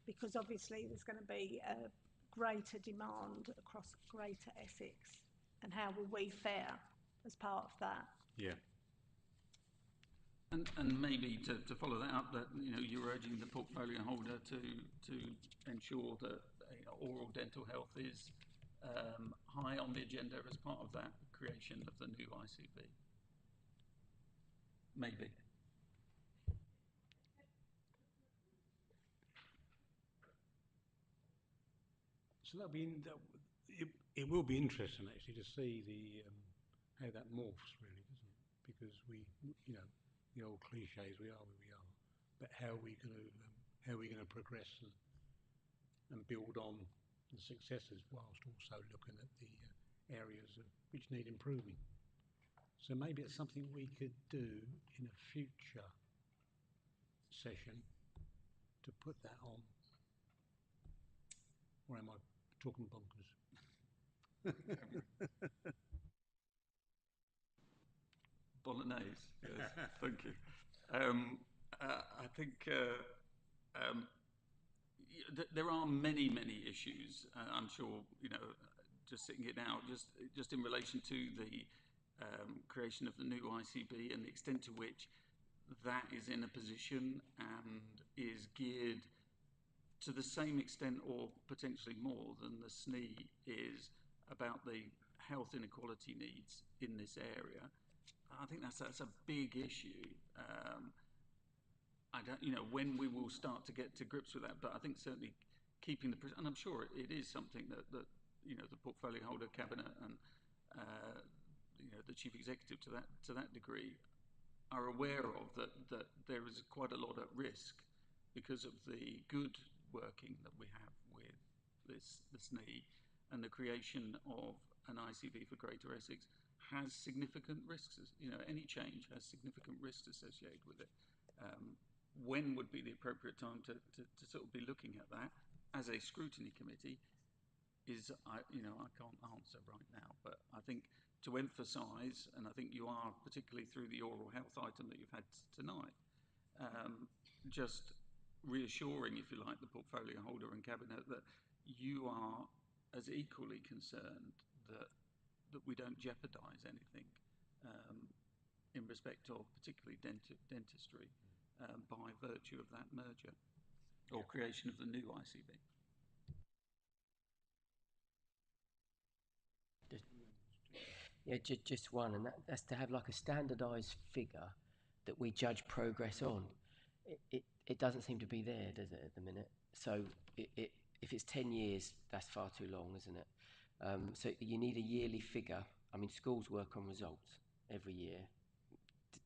because obviously there's going to be a greater demand across Greater Essex, and how will we fare as part of that? Yeah. And maybe to follow that up, that you're urging the portfolio holder to ensure that oral dental health is high on the agenda as part of that creation of the new ICB. Maybe. So it will be interesting actually to see how that morphs, really, doesn't it? Because the old cliches, we are where we are, but how are we going to progress and build on the successes whilst also looking at the areas which need improving. So maybe it's something we could do in a future session to put that on. Or am I talking bonkers? Bolognese, yes, thank you. I think there are many issues. I'm sure, just sitting it out, just in relation to the creation of the new ICB and the extent to which that is in a position and is geared to the same extent or potentially more than the SNE is about the health inequality needs in this area. I think that's a big issue. I don't, when we will start to get to grips with that, but I think certainly keeping and I'm sure it is something that the portfolio holder, cabinet, and the chief executive to that degree are aware of, that there is quite a lot at risk because of the good working that we have with this SNE, and the creation of an ICB for Greater Essex has significant risks. Any change has significant risks associated with it. When would be the appropriate time to sort of be looking at that as a scrutiny committee is, I can't answer right now, but I think to emphasise, and I think you are, particularly through the oral health item that you've had tonight, just reassuring, if you like, the portfolio holder and cabinet that you are as equally concerned that we don't jeopardise anything in respect of particularly dentistry by virtue of that merger or creation of the new ICB. Just one, and that's to have like a standardised figure that we judge progress on. It doesn't seem to be there, does it, at the minute? So if it's 10 years, that's far too long, isn't it? So you need a yearly figure. I mean, schools work on results every year.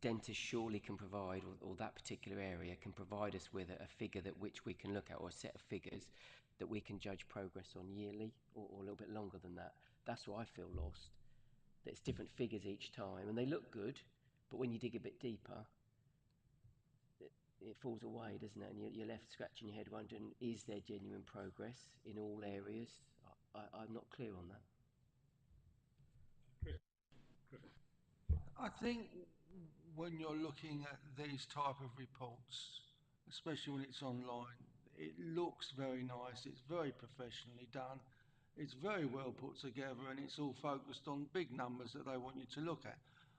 Dentists surely can provide, or that particular area can provide us with a figure that which we can look at, or a set of figures that we can judge progress on yearly, or a little bit longer than that. That's where I feel lost. That it's different figures each time, and they look good, but when you dig a bit deeper, it falls away, doesn't it? And you're left scratching your head wondering, is there genuine progress in all areas? I'm not clear on that. I think when you're looking at these type of reports, especially when it's online, it looks very nice, it's very professionally done, it's very well put together, and it's all focused on big numbers that they want you to look at.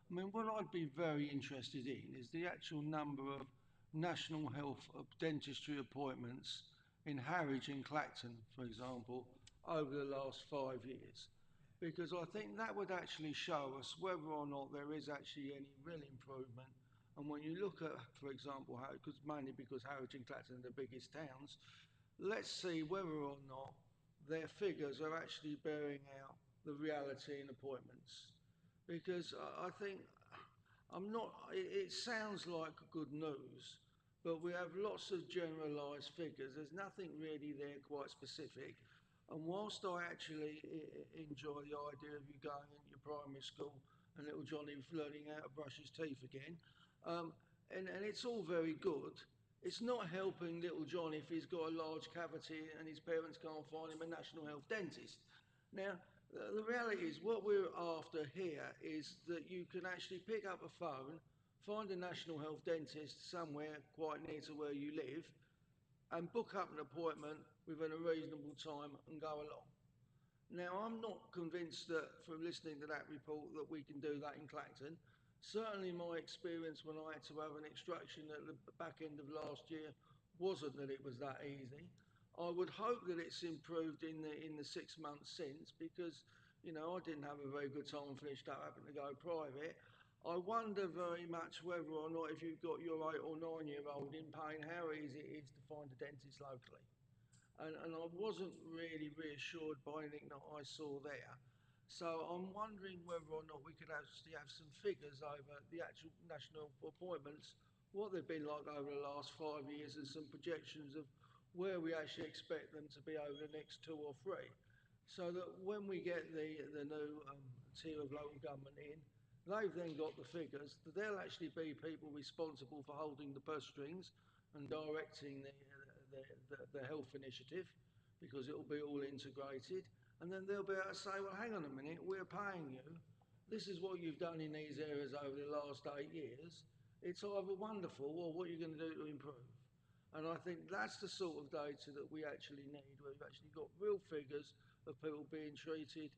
I mean, what I'd be very interested in is the actual number of national health dentistry appointments in Harwich and Clacton, for example, over the last 5 years. Because I think that would actually show us whether or not there is actually any real improvement. And when you look at, for example, mainly because Harwich and Clacton are the biggest towns, let's see whether or not their figures are actually bearing out the reality in appointments. Because I think it sounds like good news, but we have lots of generalised figures. There's nothing really there quite specific. And whilst I actually enjoy the idea of you going into your primary school and little Johnny learning how to brush his teeth again, and it's all very good, it's not helping little Johnny if he's got a large cavity and his parents can't find him a national health dentist. Now, the reality is what we're after here is that you can actually pick up a phone, find a national health dentist somewhere quite near to where you live, and book up an appointment within a reasonable time and go along. Now, I'm not convinced that from listening to that report that we can do that in Clacton. Certainly my experience when I had to have an extraction at the back end of last year wasn't that it was that easy. I would hope that it's improved in the 6 months since, because I didn't have a very good time and finished up having to go private. I wonder very much whether or not, if you've got your 8 or 9-year-old in pain, how easy it is to find a dentist locally. And I wasn't really reassured by anything that I saw there. So I'm wondering whether or not we could actually have some figures over the actual national appointments, what they've been like over the last 5 years, and some projections of where we actually expect them to be over the next 2 or 3. So that when we get the new tier of local government in, They've then got the figures. They'll actually be people responsible for holding the purse strings and directing the health initiative, because it'll be all integrated. And then they'll be able to say, well, hang on a minute, we're paying you. This is what you've done in these areas over the last 8 years. It's either wonderful or what you're going to do to improve. And I think that's the sort of data that we actually need, where we've actually got real figures of people being treated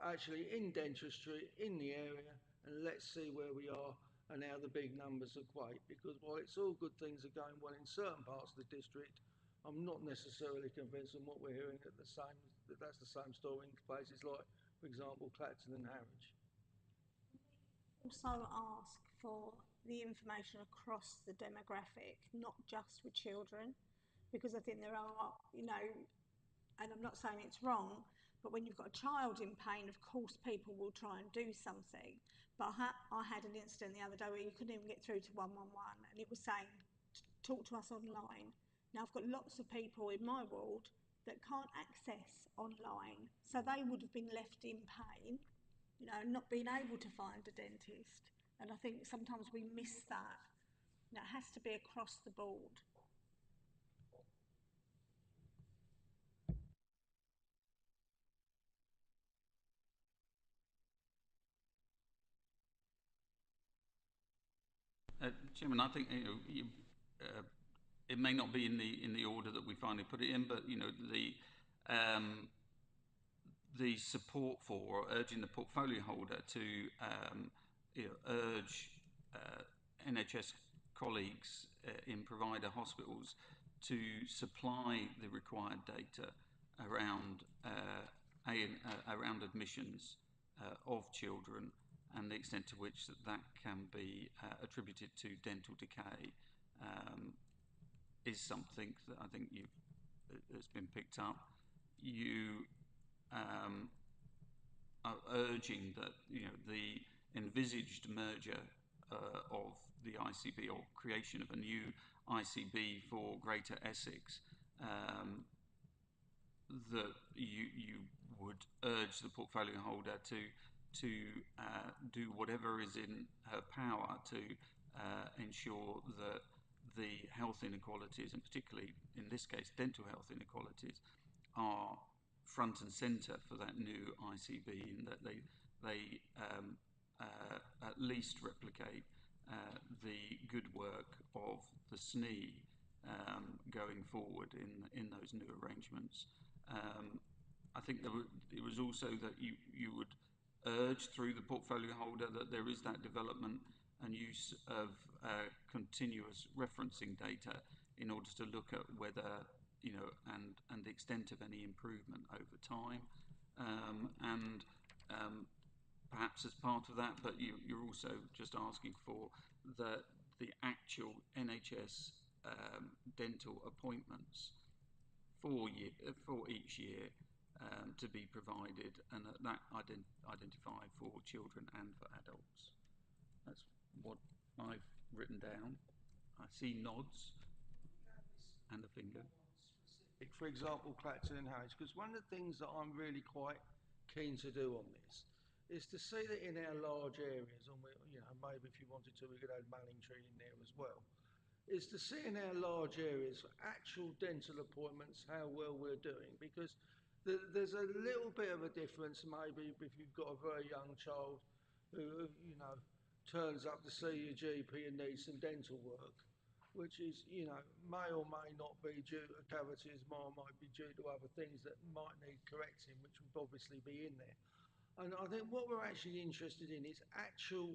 actually in dentistry in the area, and let's see where we are and how the big numbers equate. Because while it's all good things are going well in certain parts of the district, I'm not necessarily convinced on what we're hearing that that's the same story in places like, for example, Clacton and Harwich. Also ask for the information across the demographic, not just with children, because I think there are, and I'm not saying it's wrong, but when you've got a child in pain, of course people will try and do something. But I had an incident the other day where you couldn't even get through to 111, and it was saying, talk to us online. Now I've got lots of people in my ward that can't access online, so they would have been left in pain, not being able to find a dentist. And I think sometimes we miss that. It has to be across the board. Chairman, I think it may not be in the order that we finally put it in, but the support for, or urging the portfolio holder to urge NHS colleagues in provider hospitals to supply the required data around around admissions of children and the extent to which that can be attributed to dental decay is something that I think has been picked up. You are urging that the envisaged merger of the ICB, or creation of a new ICB for Greater Essex, that you would urge the portfolio holder to do whatever is in her power to ensure that the health inequalities, and particularly in this case dental health inequalities, are front and centre for that new ICB, and that they at least replicate the good work of the SNE going forward in those new arrangements. I think it was also that you would urge through the portfolio holder that there is that development and use of continuous referencing data in order to look at whether and the extent of any improvement over time, and perhaps as part of that, but you're also just asking for the actual NHS dental appointments for each year to be provided, and that identify for children and for adults. That's what I've written down. I see nods and a finger. For example, Clacton and Harwich, because one of the things that I'm really quite keen to do on this is to see that in our large areas, and maybe if you wanted to, we could add Manningtree in there as well, is to see in our large areas for actual dental appointments how well we're doing, because there's a little bit of a difference maybe if you've got a very young child who turns up to see your GP and needs some dental work, which is may or may not be due to cavities, might be due to other things that might need correcting, which would obviously be in there. And I think what we're actually interested in is actual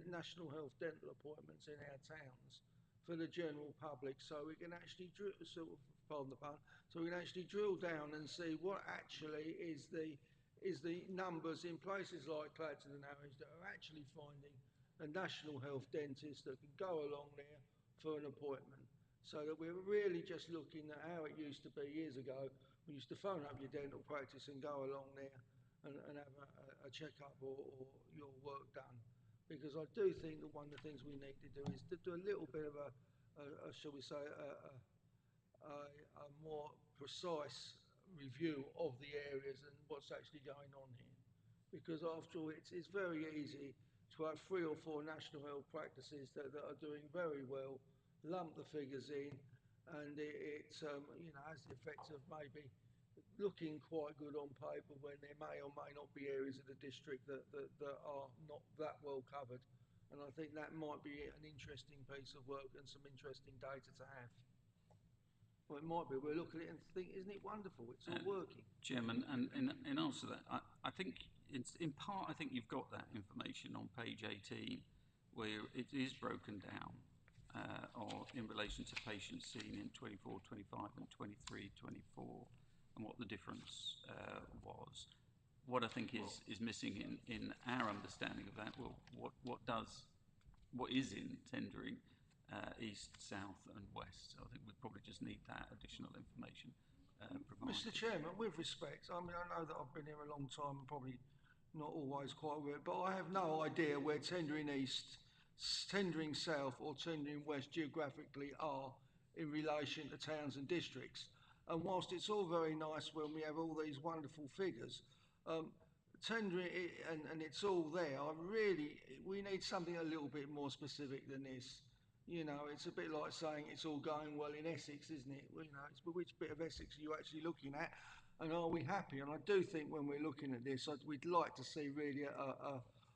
national health dental appointments in our towns for the general public, so we can actually pardon the pun, so we can actually drill down and see what actually is the numbers in places like Clacton and Harwich that are actually finding a national health dentist that can go along there for an appointment. So that we're really just looking at how it used to be years ago. We used to phone up your dental practice and go along there and have a checkup or your work done. Because I do think that one of the things we need to do is to do a little bit of shall we say, a more precise review of the areas and what's actually going on here. Because after all, it's very easy to have 3 or 4 national health practices that are doing very well, lump the figures in, and it has the effect of maybe looking quite good on paper when there may or may not be areas of the district that are not that well covered. And I think that might be an interesting piece of work and some interesting data to have. Well, it might be. We'll look at it and think, isn't it wonderful? It's all working. Chairman, and in answer to that, I think it's in part, I think you've got that information on page 18, where it is broken down or in relation to patients seen in 24, 25 and 23, 24, and what the difference was. What I think is missing in our understanding of that, well, what is in tendering east, south and west. So I think we probably just need that additional information provided. Mr. Chairman, with respect, I mean, I know that I've been here a long time and probably not always quite aware, but I have no idea where tendering east, tendering south or tendering west geographically are in relation to towns and districts. And whilst it's all very nice when we have all these wonderful figures, tendering and it's all there, we need something a little bit more specific than this. You know, it's a bit like saying it's all going well in Essex, isn't it? Well, you know, it's which bit of Essex are you actually looking at, and are we happy? And I do think when we're looking at this, we'd like to see really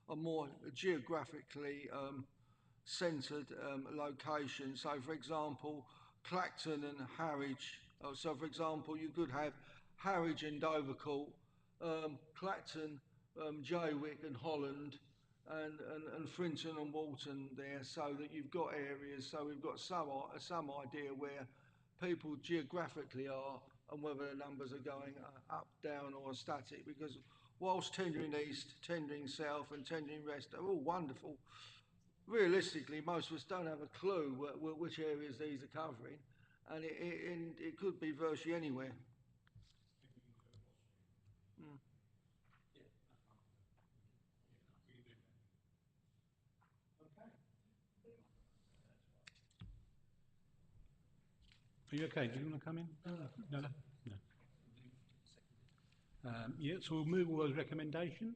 a more geographically centred location. So, for example, Clacton and Harwich. So, for example, you could have Harwich and Dovercourt, Clacton, Jaywick and Holland, and Frinton and Walton there, so that you've got areas. So we've got some idea where people geographically are and whether the numbers are going up, down, or static. Because whilst tendering east, tendering south, and tendering west are all wonderful, realistically, most of us don't have a clue which areas these are covering, and it could be virtually anywhere. Mm. Are you okay? Do you want to come in? No. Yeah, so we'll move all those recommendations.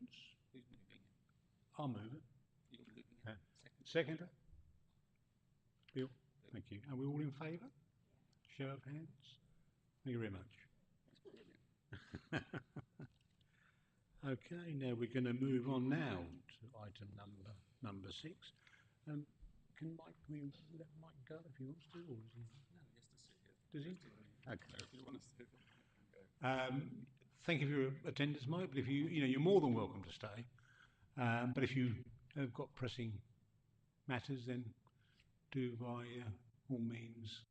Who's moving it? I'll move it. You're moving it. Seconder? Bill, thank you. Are we all in favour? Show of hands. Thank you very much. Okay, now we're going to move on now to item number 6. Can we let Mike go if he wants to, or is he? No, he has to sit here. Does he? Okay. If you want to sit here, thank you for your attendance, Mike. But if you're more than welcome to stay. But if you have got pressing matters, then do by all means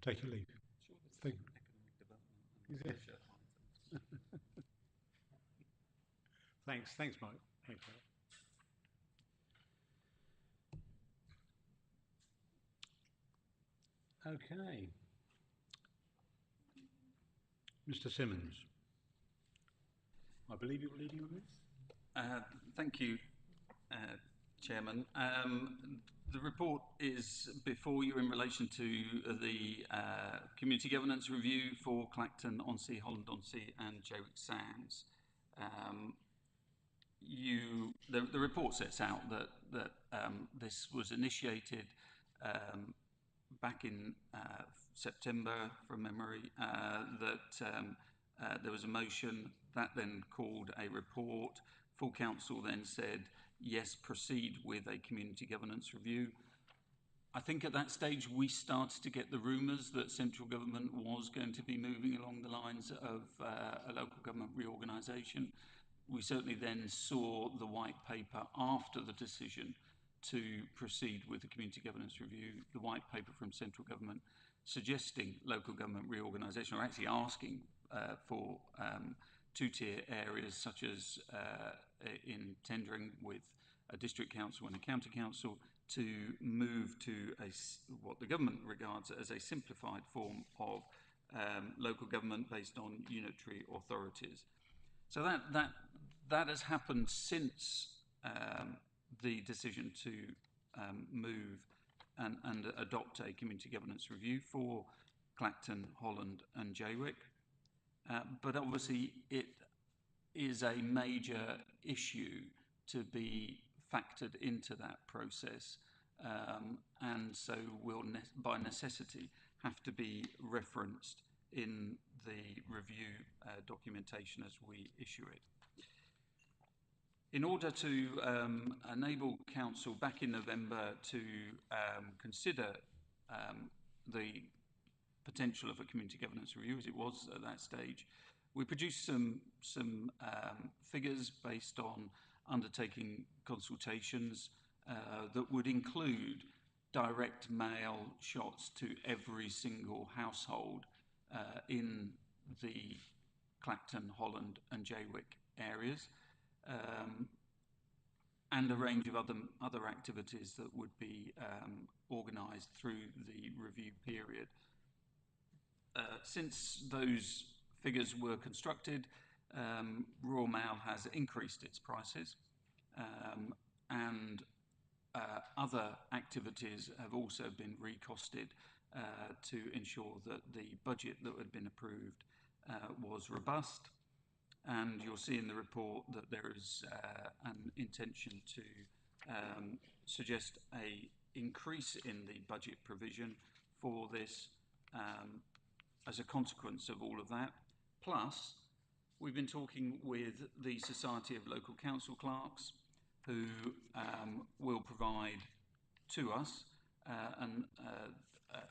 take your leave. sure, this Thank is you. economic development Is and it? social items. Thanks, Mike. Thanks, Mike. Okay. Mr. Simmons, I believe you're leading on this. Thank you, Chairman. The report is before you in relation to the community governance review for Clacton on Sea, Holland on Sea and Jaywick Sands. The report sets out that this was initiated back in September, from memory, that there was a motion that then called a report. Full council then said, yes, proceed with a community governance review. I think at that stage we started to get the rumours that central government was going to be moving along the lines of a local government reorganisation. We certainly then saw the white paper after the decision to proceed with the community governance review, the white paper from central government suggesting local government reorganisation, or actually asking for two-tier areas such as in tendering with a district council and a county council to move to what the government regards as a simplified form of local government based on unitary authorities. So that has happened since the decision to move and adopt a community governance review for Clacton, Holland and Jaywick. But obviously it is a major issue to be factored into that process, and so will by necessity have to be referenced in the review documentation as we issue it. In order to enable Council back in November to consider the potential of a community governance review, as it was at that stage, we produced some figures based on undertaking consultations that would include direct mail shots to every single household in the Clacton, Holland and Jaywick areas, and a range of other activities that would be organised through the review period. Since those figures were constructed, Royal Mail has increased its prices, and other activities have also been recosted to ensure that the budget that had been approved was robust. And you'll see in the report that there is an intention to suggest an increase in the budget provision for this as a consequence of all of that. Plus, we've been talking with the Society of Local Council Clerks, who will provide to us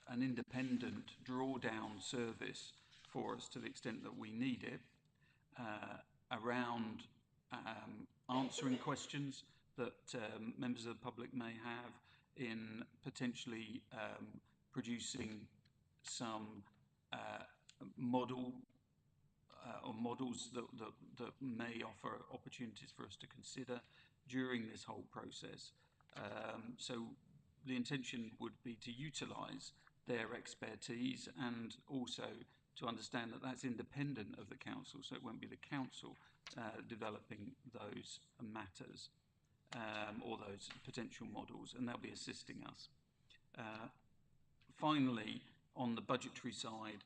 an independent drawdown service for us to the extent that we need it, around answering questions that members of the public may have, in potentially producing some models that may offer opportunities for us to consider during this whole process. So the intention would be to utilise their expertise and also to understand that that's independent of the council, so it won't be the council developing those matters or those potential models, and they'll be assisting us. Finally, on the budgetary side,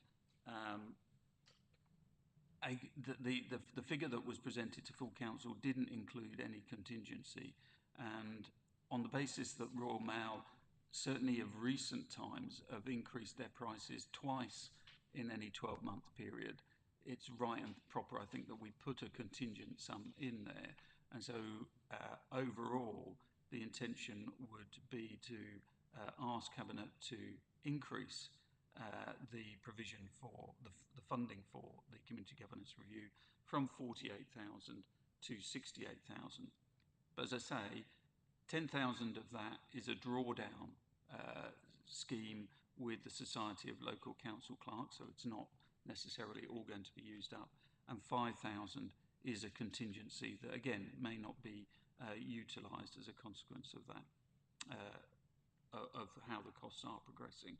the figure that was presented to full council didn't include any contingency, and on the basis that Royal Mail, certainly of recent times, have increased their prices twice in any 12-month period, it's right and proper, I think, that we put a contingent sum in there. And so overall, the intention would be to ask Cabinet to increase the provision for the funding for the Community Governance Review from 48,000 to 68,000. But as I say, 10,000 of that is a drawdown scheme with the Society of Local Council Clerks, so it's not necessarily all going to be used up, and 5,000 is a contingency that again may not be utilised as a consequence of that, of how the costs are progressing.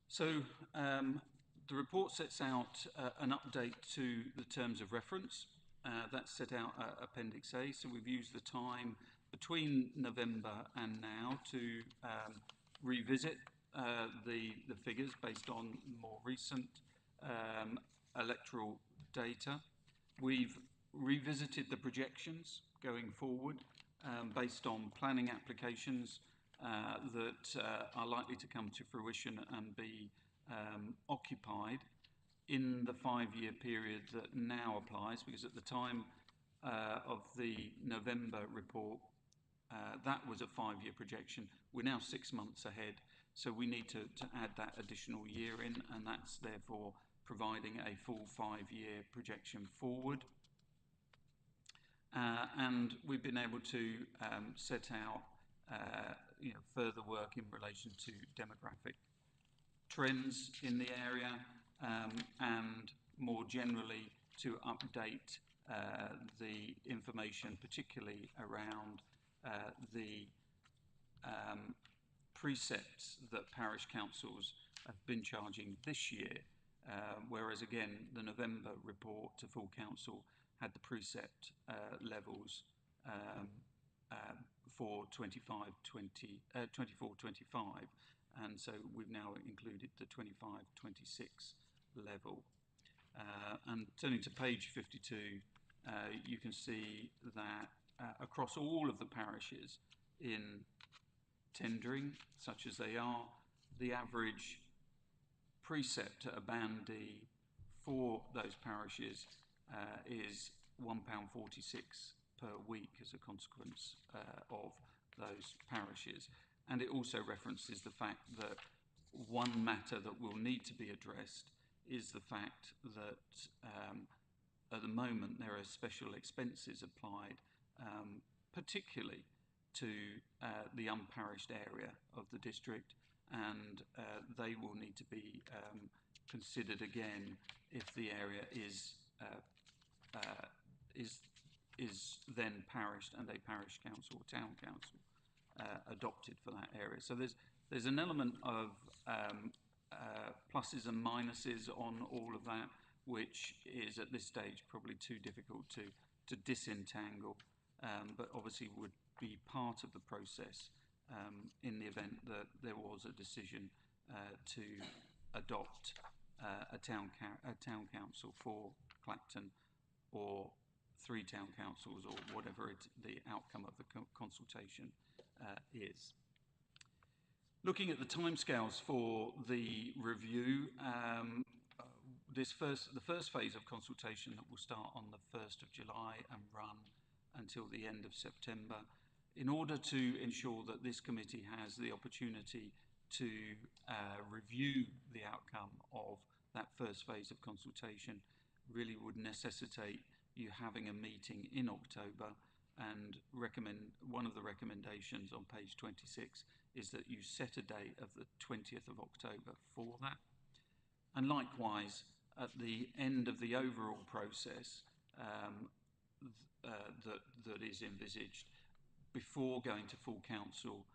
So the report sets out an update to the terms of reference. That's set out Appendix A, so we've used the time between November and now to revisit the figures based on more recent electoral data. We've revisited the projections going forward based on planning applications that are likely to come to fruition and be occupied in the 5-year period that now applies, because at the time of the November report, that was a 5-year projection. We're now 6 months ahead, so we need to add that additional year in, and that's therefore providing a full 5-year projection forward. And we've been able to set out further work in relation to demographic trends in the area, and more generally to update the information, particularly around the precepts that parish councils have been charging this year, whereas again the November report to full council had the precept levels for 24-25, and so we've now included the 25-26 level. And turning to page 52, you can see that across all of the parishes in tendering, such as they are, the average precept at a band D for those parishes is £1.46 per week as a consequence of those parishes. And it also references the fact that one matter that will need to be addressed is the fact that at the moment there are special expenses applied, particularly to the unparished area of the district, and they will need to be considered again if the area is then parished and a parish council or town council adopted for that area. So there's an element of pluses and minuses on all of that, which is at this stage probably too difficult to disentangle, but obviously would be part of the process in the event that there was a decision to adopt a town council for Clacton, or 3 town councils, or whatever the outcome of the consultation is. Looking at the timescales for the review, the first phase of consultation that will start on the 1st of July and run until the end of September, in order to ensure that this committee has the opportunity to review the outcome of that first phase of consultation, really would necessitate you having a meeting in October, and one of the recommendations on page 26 is that you set a date of the 20th of October for that. And likewise, at the end of the overall process that is envisaged, before going to full council,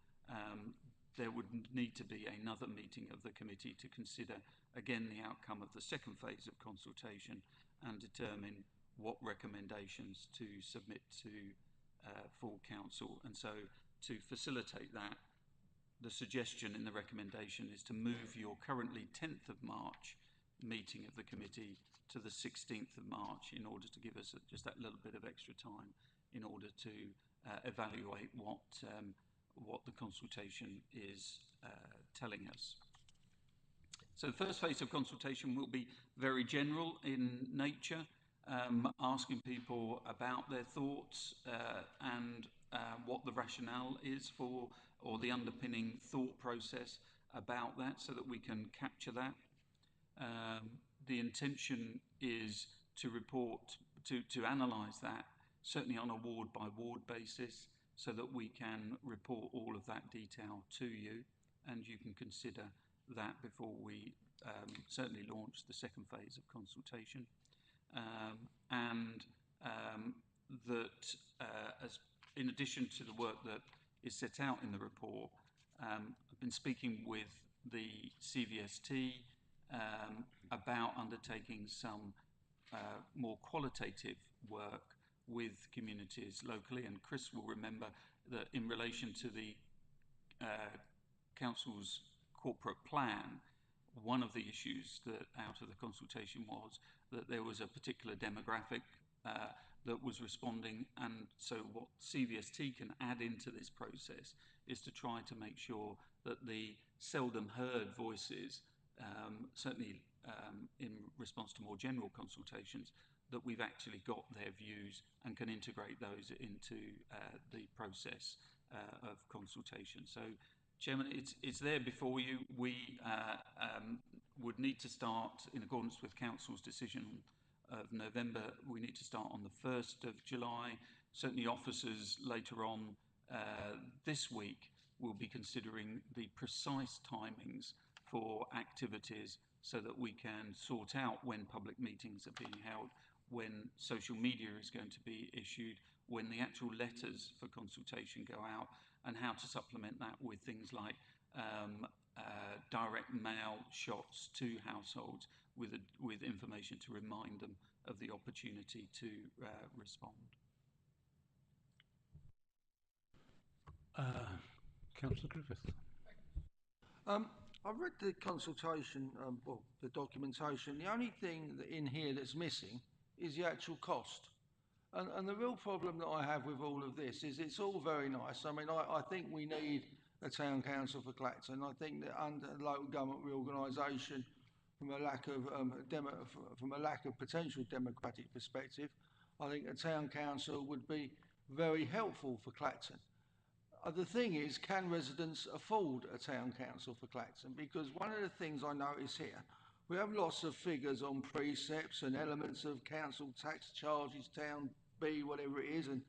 there would need to be another meeting of the committee to consider again the outcome of the second phase of consultation and determine what recommendations to submit to full council. And so to facilitate that, the suggestion in the recommendation is to move your currently 10th of March meeting of the committee to the 16th of March in order to give us just that little bit of extra time in order to evaluate what the consultation is telling us. So the first phase of consultation will be very general in nature, asking people about their thoughts and what the rationale is for, or the underpinning thought process about that, so that we can capture that. The intention is to report, to analyse that, certainly on a ward by ward basis, so that we can report all of that detail to you, and you can consider that before we certainly launch the second phase of consultation. That as in addition to the work that is set out in the report, I've been speaking with the CVST about undertaking some more qualitative work with communities locally, and Chris will remember that in relation to the council's corporate plan, one of the issues that out of the consultation was that there was a particular demographic that was responding, and so what CVST can add into this process is to try to make sure that the seldom heard voices, certainly in response to more general consultations, that we've actually got their views and can integrate those into the process of consultation. So, Chairman, it's there before you. We would need to start, in accordance with Council's decision of November, we need to start on the 1st of July. Certainly officers later on this week will be considering the precise timings for activities so that we can sort out when public meetings are being held, when social media is going to be issued, when the actual letters for consultation go out, and how to supplement that with things like direct mail shots to households with information to remind them of the opportunity to respond. Councillor Griffith. I've read the consultation, well, the documentation. The only thing in here that's missing is the actual cost. And the real problem that I have with all of this is it's all very nice. I mean, I think we need a town council for Clacton. I think that under local government reorganisation, from a lack of from a lack of potential democratic perspective, I think a town council would be very helpful for Clacton. The thing is, can residents afford a town council for Clacton? Because one of the things I notice here, we have lots of figures on precepts and elements of council tax charges, town B, whatever it is, and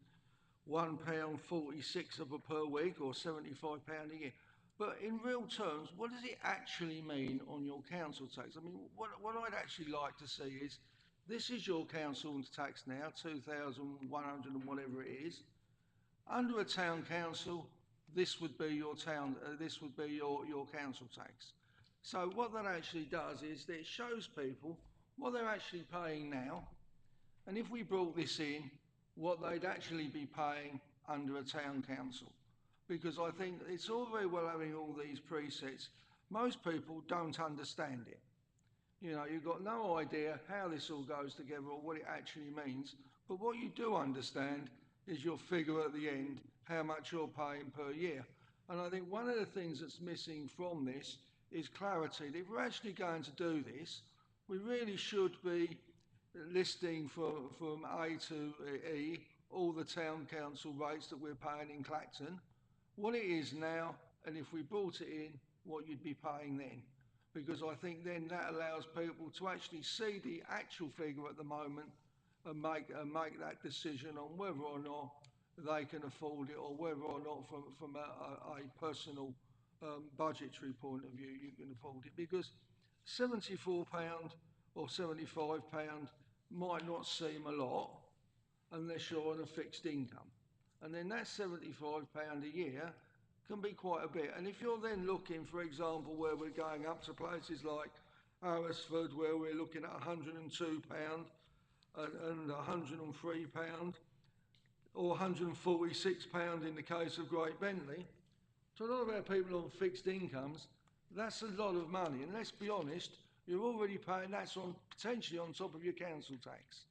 £1.46 per week or £75 a year. But in real terms, what does it actually mean on your council tax? I mean, what I'd actually like to see is, this is your council tax now, 2,100 and whatever it is. Under a town council, this would be your your council tax. So what that actually does is that it shows people what they're actually paying now, and if we brought this in, what they'd actually be paying under a town council. Because I think it's all very well having all these presets. Most people don't understand it. You know, you've got no idea how this all goes together or what it actually means. But what you do understand is your figure at the end, how much you're paying per year. And I think one of the things that's missing from this is clarity. If we're actually going to do this, we really should be listing from A to E all the town council rates that we're paying in Clacton, what it is now, and if we brought it in, what you'd be paying then. Because I think then that allows people to actually see the actual figure at the moment and make that decision on whether or not they can afford it, or whether or not from a personal budgetary point of view you can afford it. Because £74 or £75 might not seem a lot unless you're on a fixed income. And then that £75 a year can be quite a bit. And if you're then looking, for example, where we're going up to places like Aresford, where we're looking at £102 and £103 or £146 in the case of Great Bentley, to a lot of our people on fixed incomes, that's a lot of money. And let's be honest, you're already paying, that's on potentially on top of your council tax,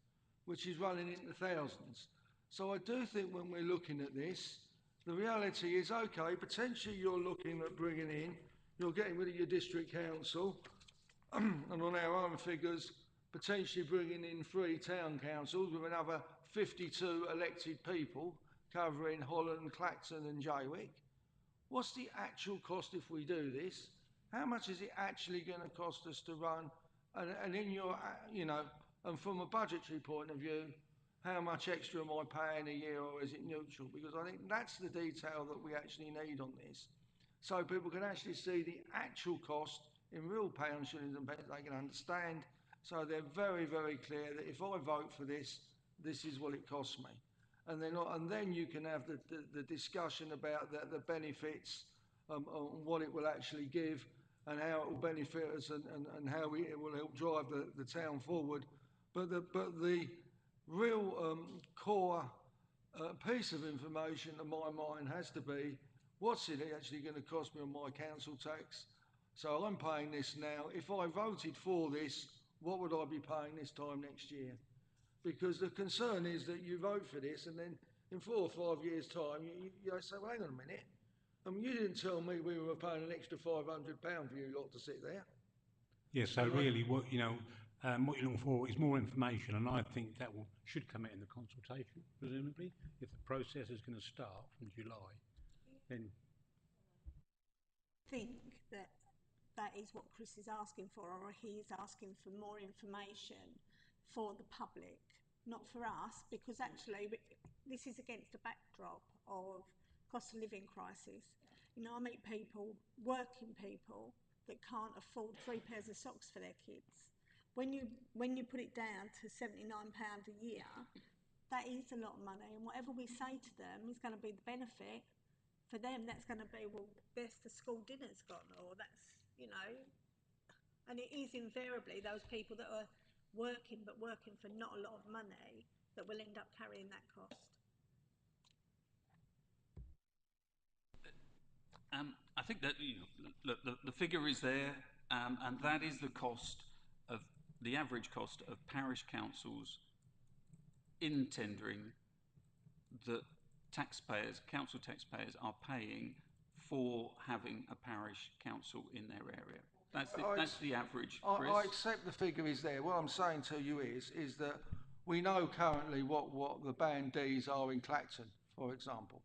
which is running into thousands. So I do think when we're looking at this, the reality is, okay, potentially you're looking at bringing in, you're getting rid of your district council, and on our own figures, potentially bringing in 3 town councils with another 52 elected people covering Holland, Clacton and Jaywick. What's the actual cost if we do this? How much is it actually going to cost us to run? And in your, you know, and from a budgetary point of view, how much extra am I paying a year, or is it neutral? Because I think that's the detail that we actually need on this. So people can actually see the actual cost in real pounds, shillings and pence, they can understand. So they're very, very clear that if I vote for this, this is what it costs me. And then you can have the discussion about the benefits, and what it will actually give, and how it will benefit us, and how it will help drive the town forward. But the real core piece of information in my mind has to be, what's it actually going to cost me on my council tax? So I'm paying this now. If I voted for this, what would I be paying this time next year? Because the concern is that you vote for this, and then in 4 or 5 years' time, you say, well, hang on a minute. I mean, you didn't tell me we were paying an extra £500 for you lot to sit there. Yes, so really what you're looking for is more information, and I think that should come out in the consultation, presumably. If the process is going to start from July, then... I think that is what Chris is asking for, or he is asking for more information for the public, not for us, because actually this is against a backdrop of cost of living crisis. You know, I meet people, working people, that can't afford 3 pairs of socks for their kids. When you put it down to £79 a year, that is a lot of money, and whatever we say to them is going to be the benefit for them. That's going to be, well, there's the school dinner's gone, or that's, you know, and it is invariably those people that are working, but working for not a lot of money, that will end up carrying that cost. I think that, you know, look, the figure is there, and that is the cost of the average cost of parish councils in tendering that council taxpayers are paying for having a parish council in their area. That's the average, Chris. I accept the figure is there. What I'm saying to you is that we know currently what the Band Ds are in Clacton, for example.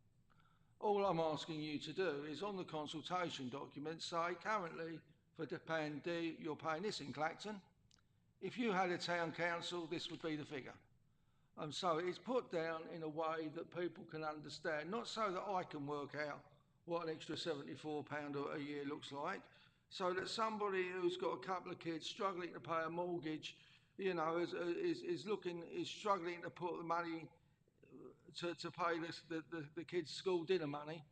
All I'm asking you to do is on the consultation document say currently for the Band D you're paying this in Clacton. If you had a town council, this would be the figure. So it's put down in a way that people can understand, not so that I can work out what an extra £74 a year looks like, so that somebody who's got a couple of kids struggling to pay a mortgage, you know, is struggling to put the money to pay the kids' school dinner money,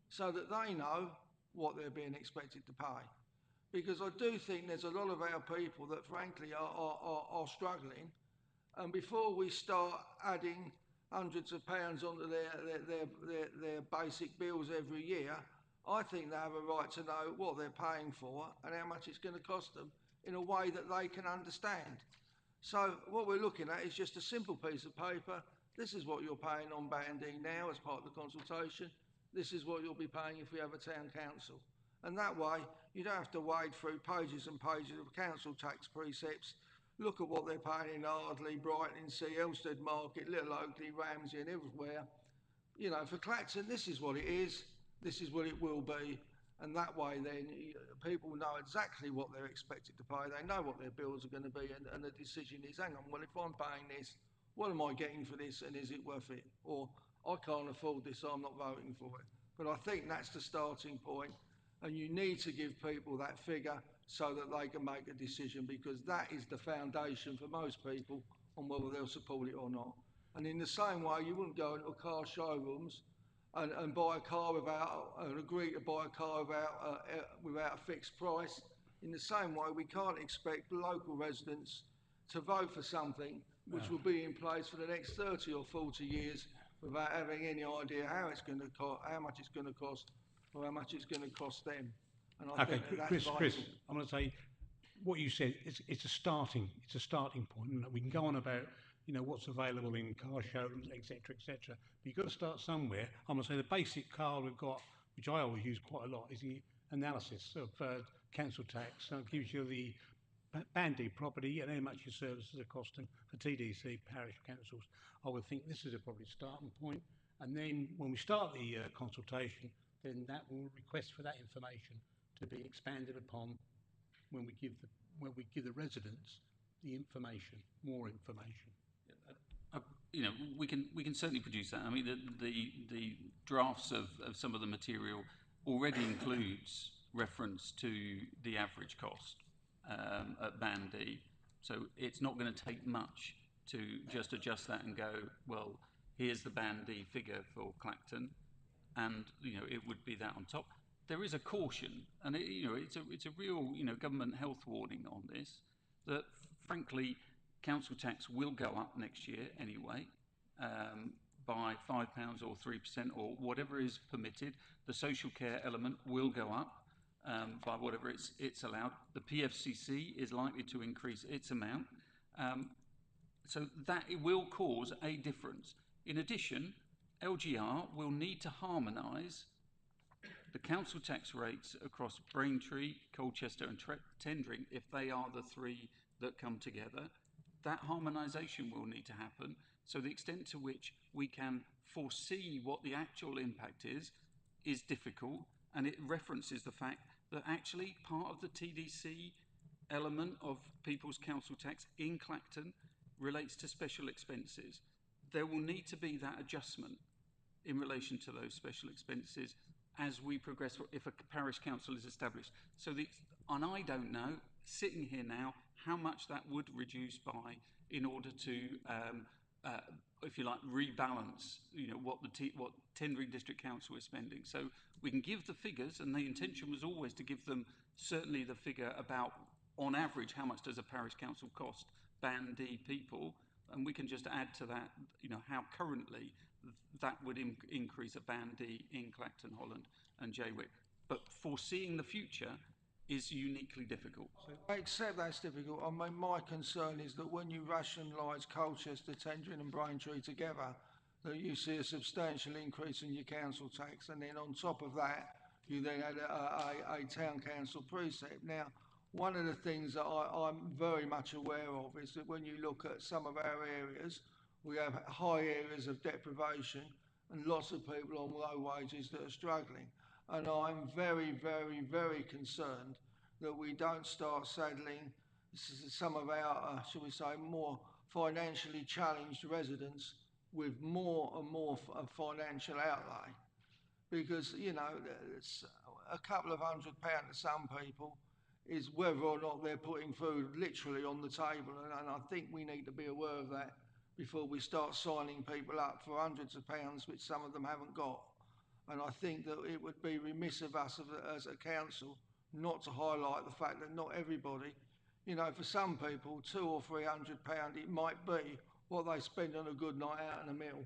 so that they know what they're being expected to pay. Because I do think there's a lot of our people that frankly are struggling, and before we start adding hundreds of pounds onto their basic bills every year, I think they have a right to know what they're paying for and how much it's going to cost them in a way that they can understand. So what we're looking at is just a simple piece of paper. This is what you're paying on banding now as part of the consultation. This is what you'll be paying if we have a town council. And that way, you don't have to wade through pages and pages of council tax precepts, look at what they're paying in Ardley, Brighton, Elmstead Market, Little Oakley, Ramsey and everywhere. You know, for Clacton, this is what it is, this is what it will be, and that way then people know exactly what they're expected to pay, they know what their bills are going to be, and the decision is, hang on, well, if I'm paying this, what am I getting for this, and is it worth it? Or, I can't afford this, so I'm not voting for it. But I think that's the starting point, and you need to give people that figure so that they can make a decision, because that is the foundation for most people on whether they'll support it or not. And in the same way, you wouldn't go into car showrooms and buy a car and agree to buy a car without a fixed price. In the same way, we can't expect local residents to vote for something which will be in place for the next 30 or 40 years without having any idea how it's going to cost, how much it's going to cost, or how much it's going to cost them. And I think that's Chris, vital. Chris, I'm going to say what you said. It's a starting point. And we can go on about what's available in car showrooms, etc., etc. But you've got to start somewhere. I'm going to say the basic car we've got, which I always use quite a lot, is the analysis of council tax. So it gives you the Band-D property and how much your services are costing for TDC parish councils. I would think this is a probably starting point, and then when we start the consultation, then that will request for that information to be expanded upon when we give the residents the information, more information. We can certainly produce that. I mean, the drafts of some of the material already includes reference to the average cost at Band D. So it's not going to take much to just adjust that and go, well, here's the Band D figure for Clacton, and it would be that on top. There is a caution, and it's a real government health warning on this, that frankly council tax will go up next year anyway, by £5 or 3% or whatever is permitted. The social care element will go up by whatever it's allowed. The PFCC is likely to increase its amount, so that it will cause a difference. In addition, LGR will need to harmonise the council tax rates across Braintree, Colchester and Tendring, if they are the three that come together. That harmonisation will need to happen. So the extent to which we can foresee what the actual impact is difficult, and it references the fact that actually part of the TDC element of people's council tax in Clacton relates to special expenses. There will need to be that adjustment in relation to those special expenses as we progress, if a parish council is established. And I don't know, sitting here now, how much that would reduce by in order to, if you like, rebalance, what Tendring District Council is spending. So we can give the figures, and the intention was always to give them certainly the figure about, on average, how much does a parish council cost Band D people, and we can just add to that, how currently that would increase a Band D in Clacton, Holland and Jaywick. But foreseeing the future, is uniquely difficult. I accept that's difficult. I mean, my concern is that when you rationalise Colchester, Tendring and Braintree together, that you see a substantial increase in your council tax, and then on top of that, you then add a town council precept. Now, one of the things that I'm very much aware of is that when you look at some of our areas, we have high areas of deprivation and lots of people on low wages that are struggling. And I'm very, very, very concerned that we don't start saddling some of our, shall we say, more financially challenged residents with more and more financial outlay. Because, you know, it's a couple of £100 to some people is whether or not they're putting food literally on the table. And I think we need to be aware of that before we start signing people up for hundreds of pounds, which some of them haven't got. And I think that it would be remiss of us as a council not to highlight the fact that not everybody, you know, for some people, £200 or £300, it might be what they spend on a good night out in a meal.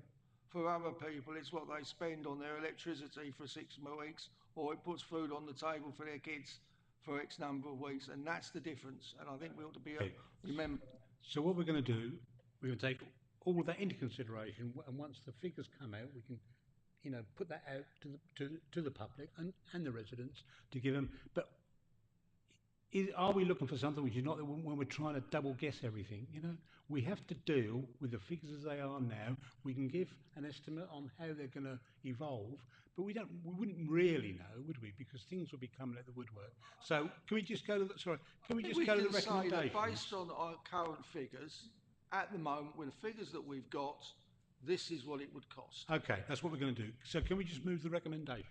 For other people, it's what they spend on their electricity for 6 weeks, or it puts food on the table for their kids for X number of weeks, and that's the difference. And I think we ought to be remember. So what we're going to do, we're going to take all of that into consideration, and once the figures come out, we can, you know, put that out to the public and the residents to give them. But are we looking for something which is not when we're trying to double guess everything? You know, we have to deal with the figures as they are now. We can give an estimate on how they're going to evolve, but we wouldn't really know, would we? Because things will be coming out the woodwork. So can we just go to the, can we just go to the recommendations? Based on our current figures, at the moment, with the figures that we've got, this is what it would cost. Okay, that's what we're going to do. So can we just move the recommendations?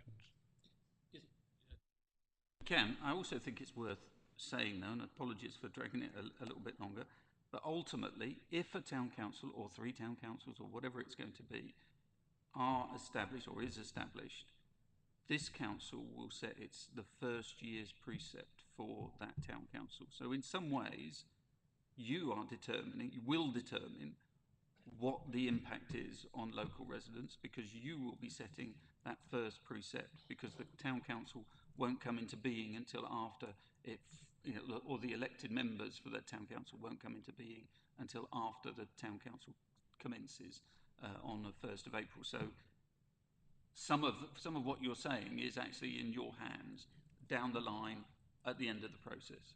Ken, I also think it's worth saying though, and apologies for dragging it a little bit longer, but ultimately, if a town council or 3 town councils or whatever it's going to be are established or is established, this council will set the first year's precept for that town council. So in some ways, you will determine what the impact is on local residents, because you will be setting that first precept, because the town council won't come into being until after it, you know, or the elected members for the town council won't come into being until after the town council commences on the 1st of April. So some of what you're saying is actually in your hands down the line at the end of the process.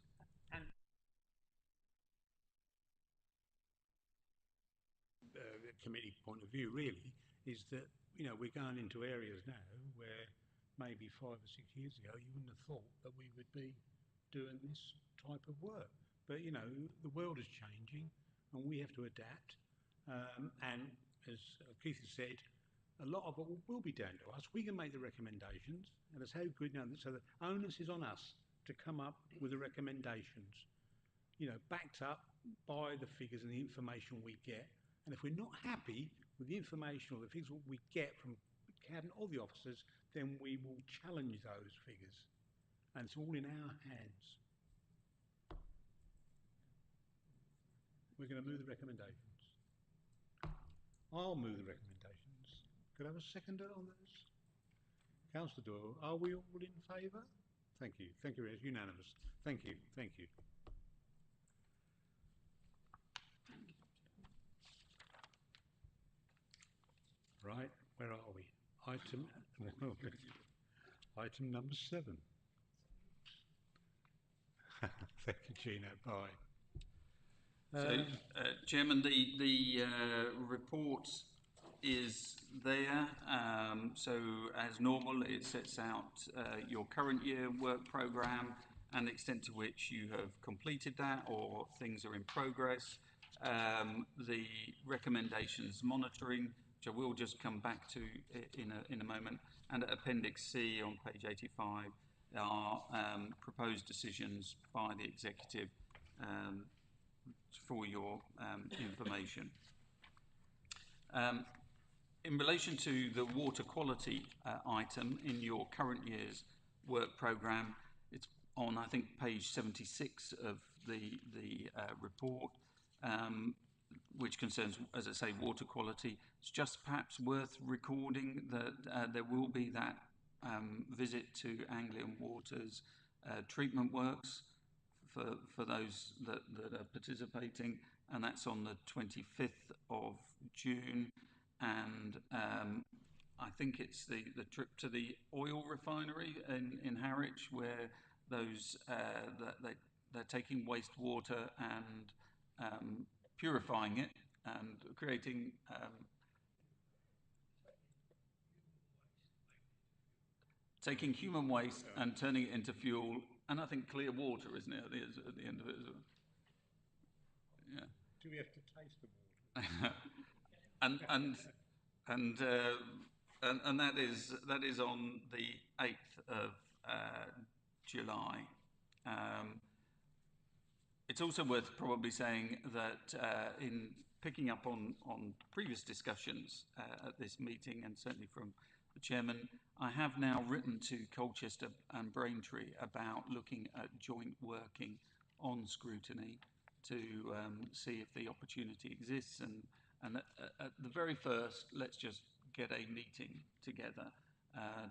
Committee point of view really is that, you know, we're going into areas now where maybe 5 or 6 years ago you wouldn't have thought that we would be doing this type of work. But you know, the world is changing and we have to adapt, and as Keith has said, a lot of it will be down to us. We can make the recommendations, and it's how good, you know, so the onus is on us to come up with the recommendations, you know, backed up by the figures and the information we get. And if we're not happy with the information or the figures we get from Cabinet or the officers, then we will challenge those figures. And it's all in our hands. We're going to move the recommendations. I'll move the recommendations. Could I have a seconder on those? Councillor Doyle, are we all in favour? Thank you. Thank you. It's unanimous. Thank you. Thank you. Right, where are we? Item number 7. Thank you, Gina. Bye. So, Chairman, the report is there. So, as normal, it sets out your current year work programme and the extent to which you have completed that or things are in progress. The recommendations monitoring, which I will just come back to in a moment, and at Appendix C on page 85 are proposed decisions by the executive for your information. In relation to the water quality item in your current year's work programme, it's on, I think, page 76 of the report, which concerns, as I say, water quality. It's just perhaps worth recording that there will be that visit to Anglian Waters treatment works for those that are participating, and that's on the 25th of June. And I think it's the trip to the oil refinery in Harwich, where those they're taking wastewater and purifying it and creating taking human waste and turning it into fuel, and I think clear water, isn't it, at the end of it as well? Yeah. Do we have to taste the water? and that is on the 8th of July. It's also worth probably saying that in picking up on previous discussions at this meeting, and certainly from the chairman, I have now written to Colchester and Braintree about looking at joint working on scrutiny to see if the opportunity exists. And at the very first, let's just get a meeting together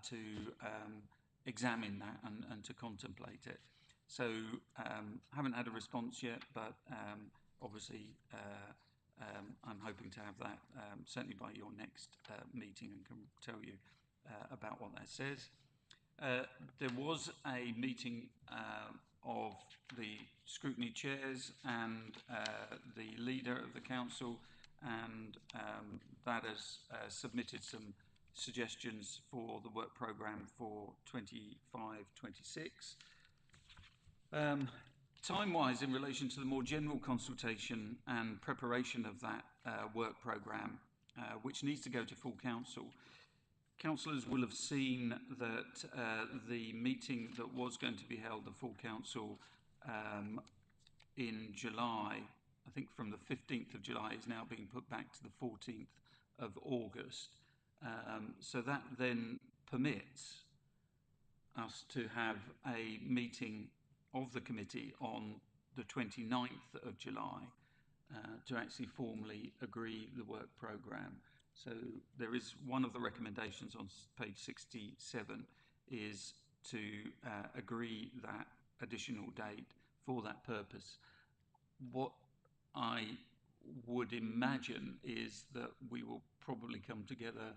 to examine that and to contemplate it. So haven't had a response yet, but obviously I'm hoping to have that certainly by your next meeting, and can tell you about what that says. There was a meeting of the scrutiny chairs and the leader of the council, and that has submitted some suggestions for the work programme for 25-26. Time-wise, in relation to the more general consultation and preparation of that work programme, which needs to go to full council, councillors will have seen that the meeting that was going to be held, the full council, in July, I think from the 15th of July, is now being put back to the 14th of August. So that then permits us to have a meeting of the committee on the 29th of July to actually formally agree the work programme. So there is one of the recommendations on page 67 is to agree that additional date for that purpose. What I would imagine is that we will probably come together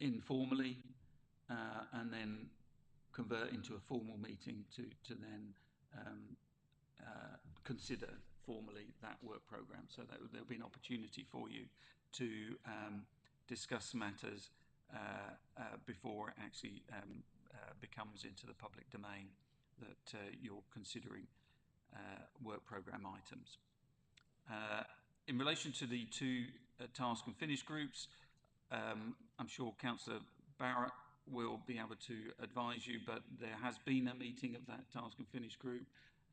informally and then convert into a formal meeting to then consider formally that work programme, so that there'll be an opportunity for you to discuss matters before it actually becomes into the public domain that you're considering work programme items. In relation to the two task and finish groups, I'm sure Councillor Barrett will be able to advise you, but there has been a meeting of that task and finish group,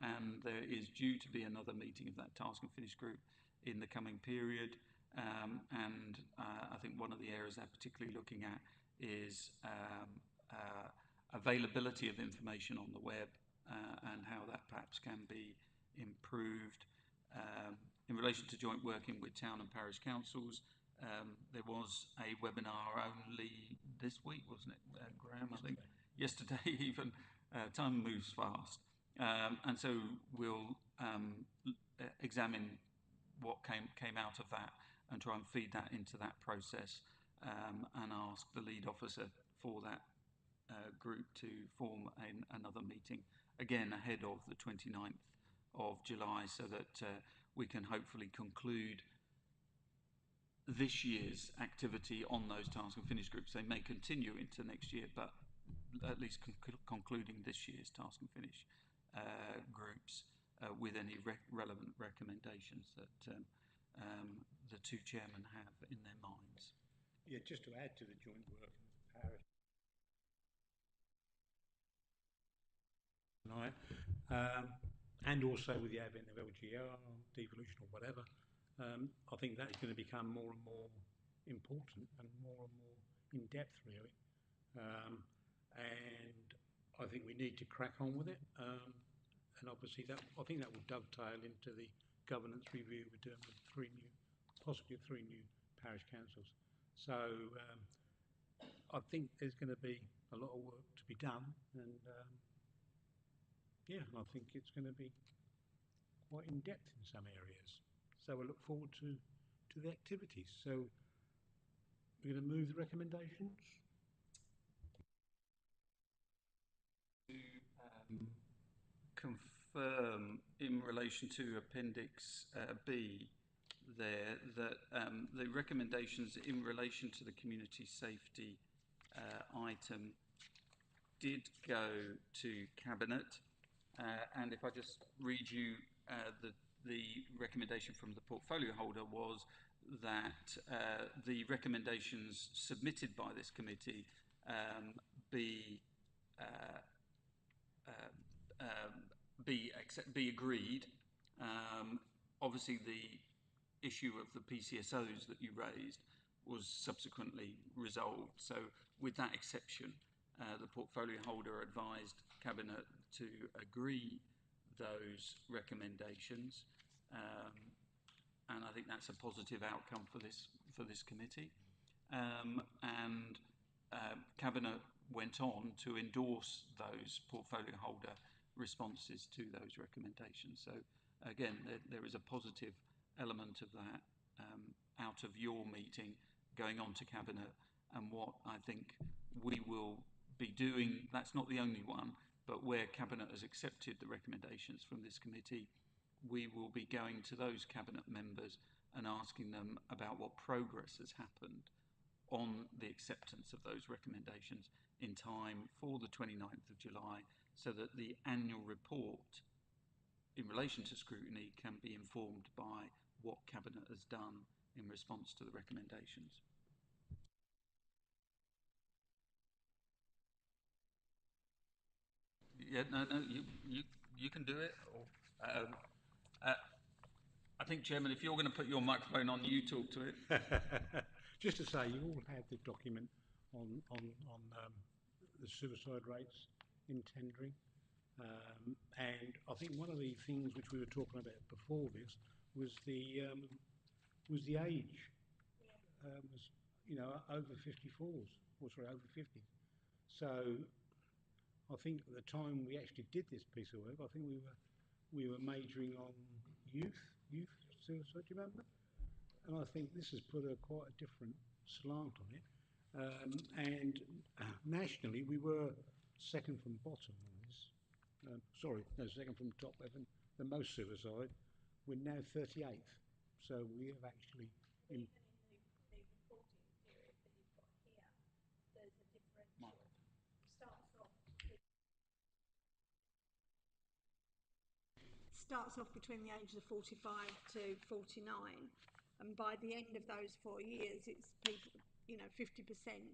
and there is due to be another meeting of that task and finish group in the coming period. And I think one of the areas they're particularly looking at is availability of information on the web and how that perhaps can be improved. In relation to joint working with town and parish councils, there was a webinar only this week, wasn't it, Graham? I think yesterday even. Time moves fast. And so we'll examine what came out of that and try and feed that into that process, and ask the lead officer for that group to form another meeting, again ahead of the 29th of July, so that we can hopefully conclude this year's activity on those task and finish groups. They may continue into next year, but at least concluding this year's task and finish groups with any relevant recommendations that the two chairmen have in their minds. Yeah, just to add to the joint work in Paris tonight, and also with the advent of LGR, devolution or whatever, I think that is going to become more and more important and more in depth, really. And I think we need to crack on with it. And obviously I think that will dovetail into the governance review we're doing with possibly three new parish councils. So I think there's going to be a lot of work to be done, and yeah, I think it's going to be quite in depth in some areas. So I look forward to the activities. So we're going to move the recommendations. Confirm in relation to Appendix B there that the recommendations in relation to the community safety item did go to Cabinet, and if I just read you the recommendation from the portfolio holder was that the recommendations submitted by this committee be uh, be agreed. Obviously, the issue of the PCSOs that you raised was subsequently resolved. So, with that exception, the portfolio holder advised Cabinet to agree those recommendations, and I think that's a positive outcome for this committee. And Cabinet went on to endorse those portfolio holder responses to those recommendations. So again, there is a positive element of that out of your meeting going on to Cabinet, and what I think we will be doing, that's not the only one, but where Cabinet has accepted the recommendations from this committee, we will be going to those Cabinet members and asking them about what progress has happened on the acceptance of those recommendations in time for the 29th of July, so that the annual report in relation to scrutiny can be informed by what Cabinet has done in response to the recommendations. Yeah, no, you can do it. Or, I think, Chairman, if you're going to put your microphone on, you talk to it. Just to say, you all had the document on the suicide rates in tendering. And I think one of the things which we were talking about before this was the age. Was, you know, over 54s, or sorry, over 50s. So I think at the time we actually did this piece of work, I think we were majoring on youth suicide. Do you remember? And I think this has put quite a different slant on it. And nationally, we were second from bottom on this. Sorry, no, second from top, the most suicide. We're now 38th. So we have actually. Starts off between the ages of 45 to 49, and by the end of those 4 years, it's people, 50%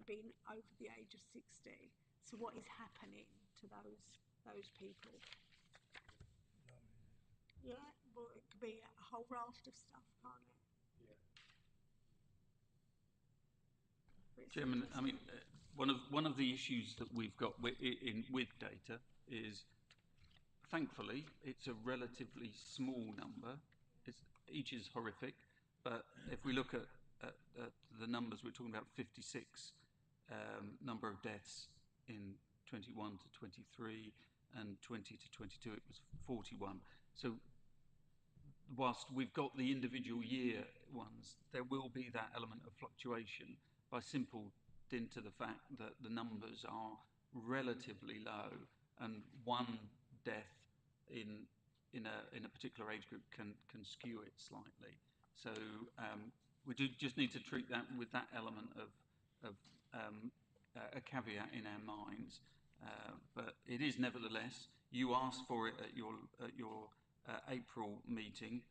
being over the age of 60. So what is happening to those people? Yeah, well, it could be a whole raft of stuff, can't it? Yeah. Chairman, I mean, one of the issues that we've got with data is, thankfully, it's a relatively small number. Each is horrific, but if we look at the numbers, we're talking about 56 number of deaths in 21 to 23, and 20 to 22 it was 41. So whilst we've got the individual year ones, there will be that element of fluctuation by simple dint to the fact that the numbers are relatively low, and one death in a particular age group can skew it slightly. So we do just need to treat that with that element of a caveat in our minds. But it is nevertheless, you asked for it at your April meeting,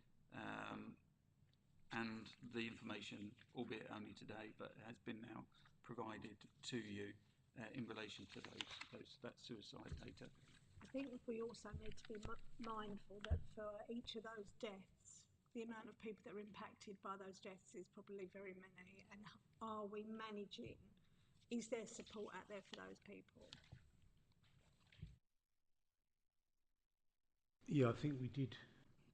and the information, albeit only today, but has been now provided to you in relation to that suicide data. I think we also need to be mindful that for each of those deaths, the amount of people that are impacted by those deaths is probably very many. And are we managing? Is there support out there for those people? Yeah, I think we did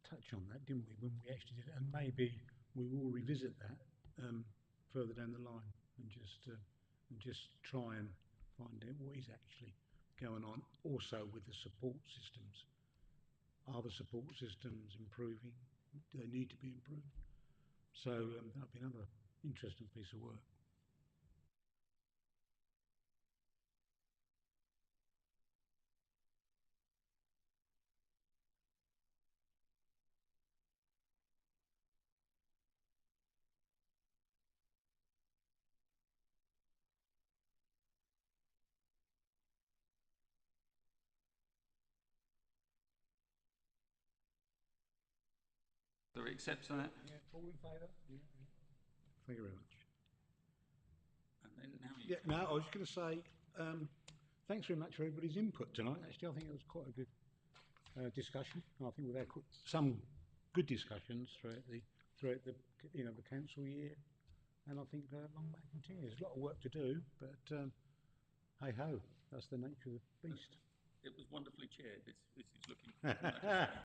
touch on that, didn't we, when we actually did it? And maybe we will revisit that further down the line and just try and find out what is actually going on. Also with the support systems Are the support systems improving? Do they need to be improved? So that'll be another interesting piece of work. Are accepts that? Yeah, all in favour? Yeah. Thank you very much. And then now you I was just going to say, thanks very much for everybody's input tonight. Actually, I think it was quite a good discussion. I think we've had some good discussions throughout the the council year, and I think long may it continue. There's a lot of work to do, but hey ho, that's the nature of the beast. it was wonderfully chaired. This is looking like a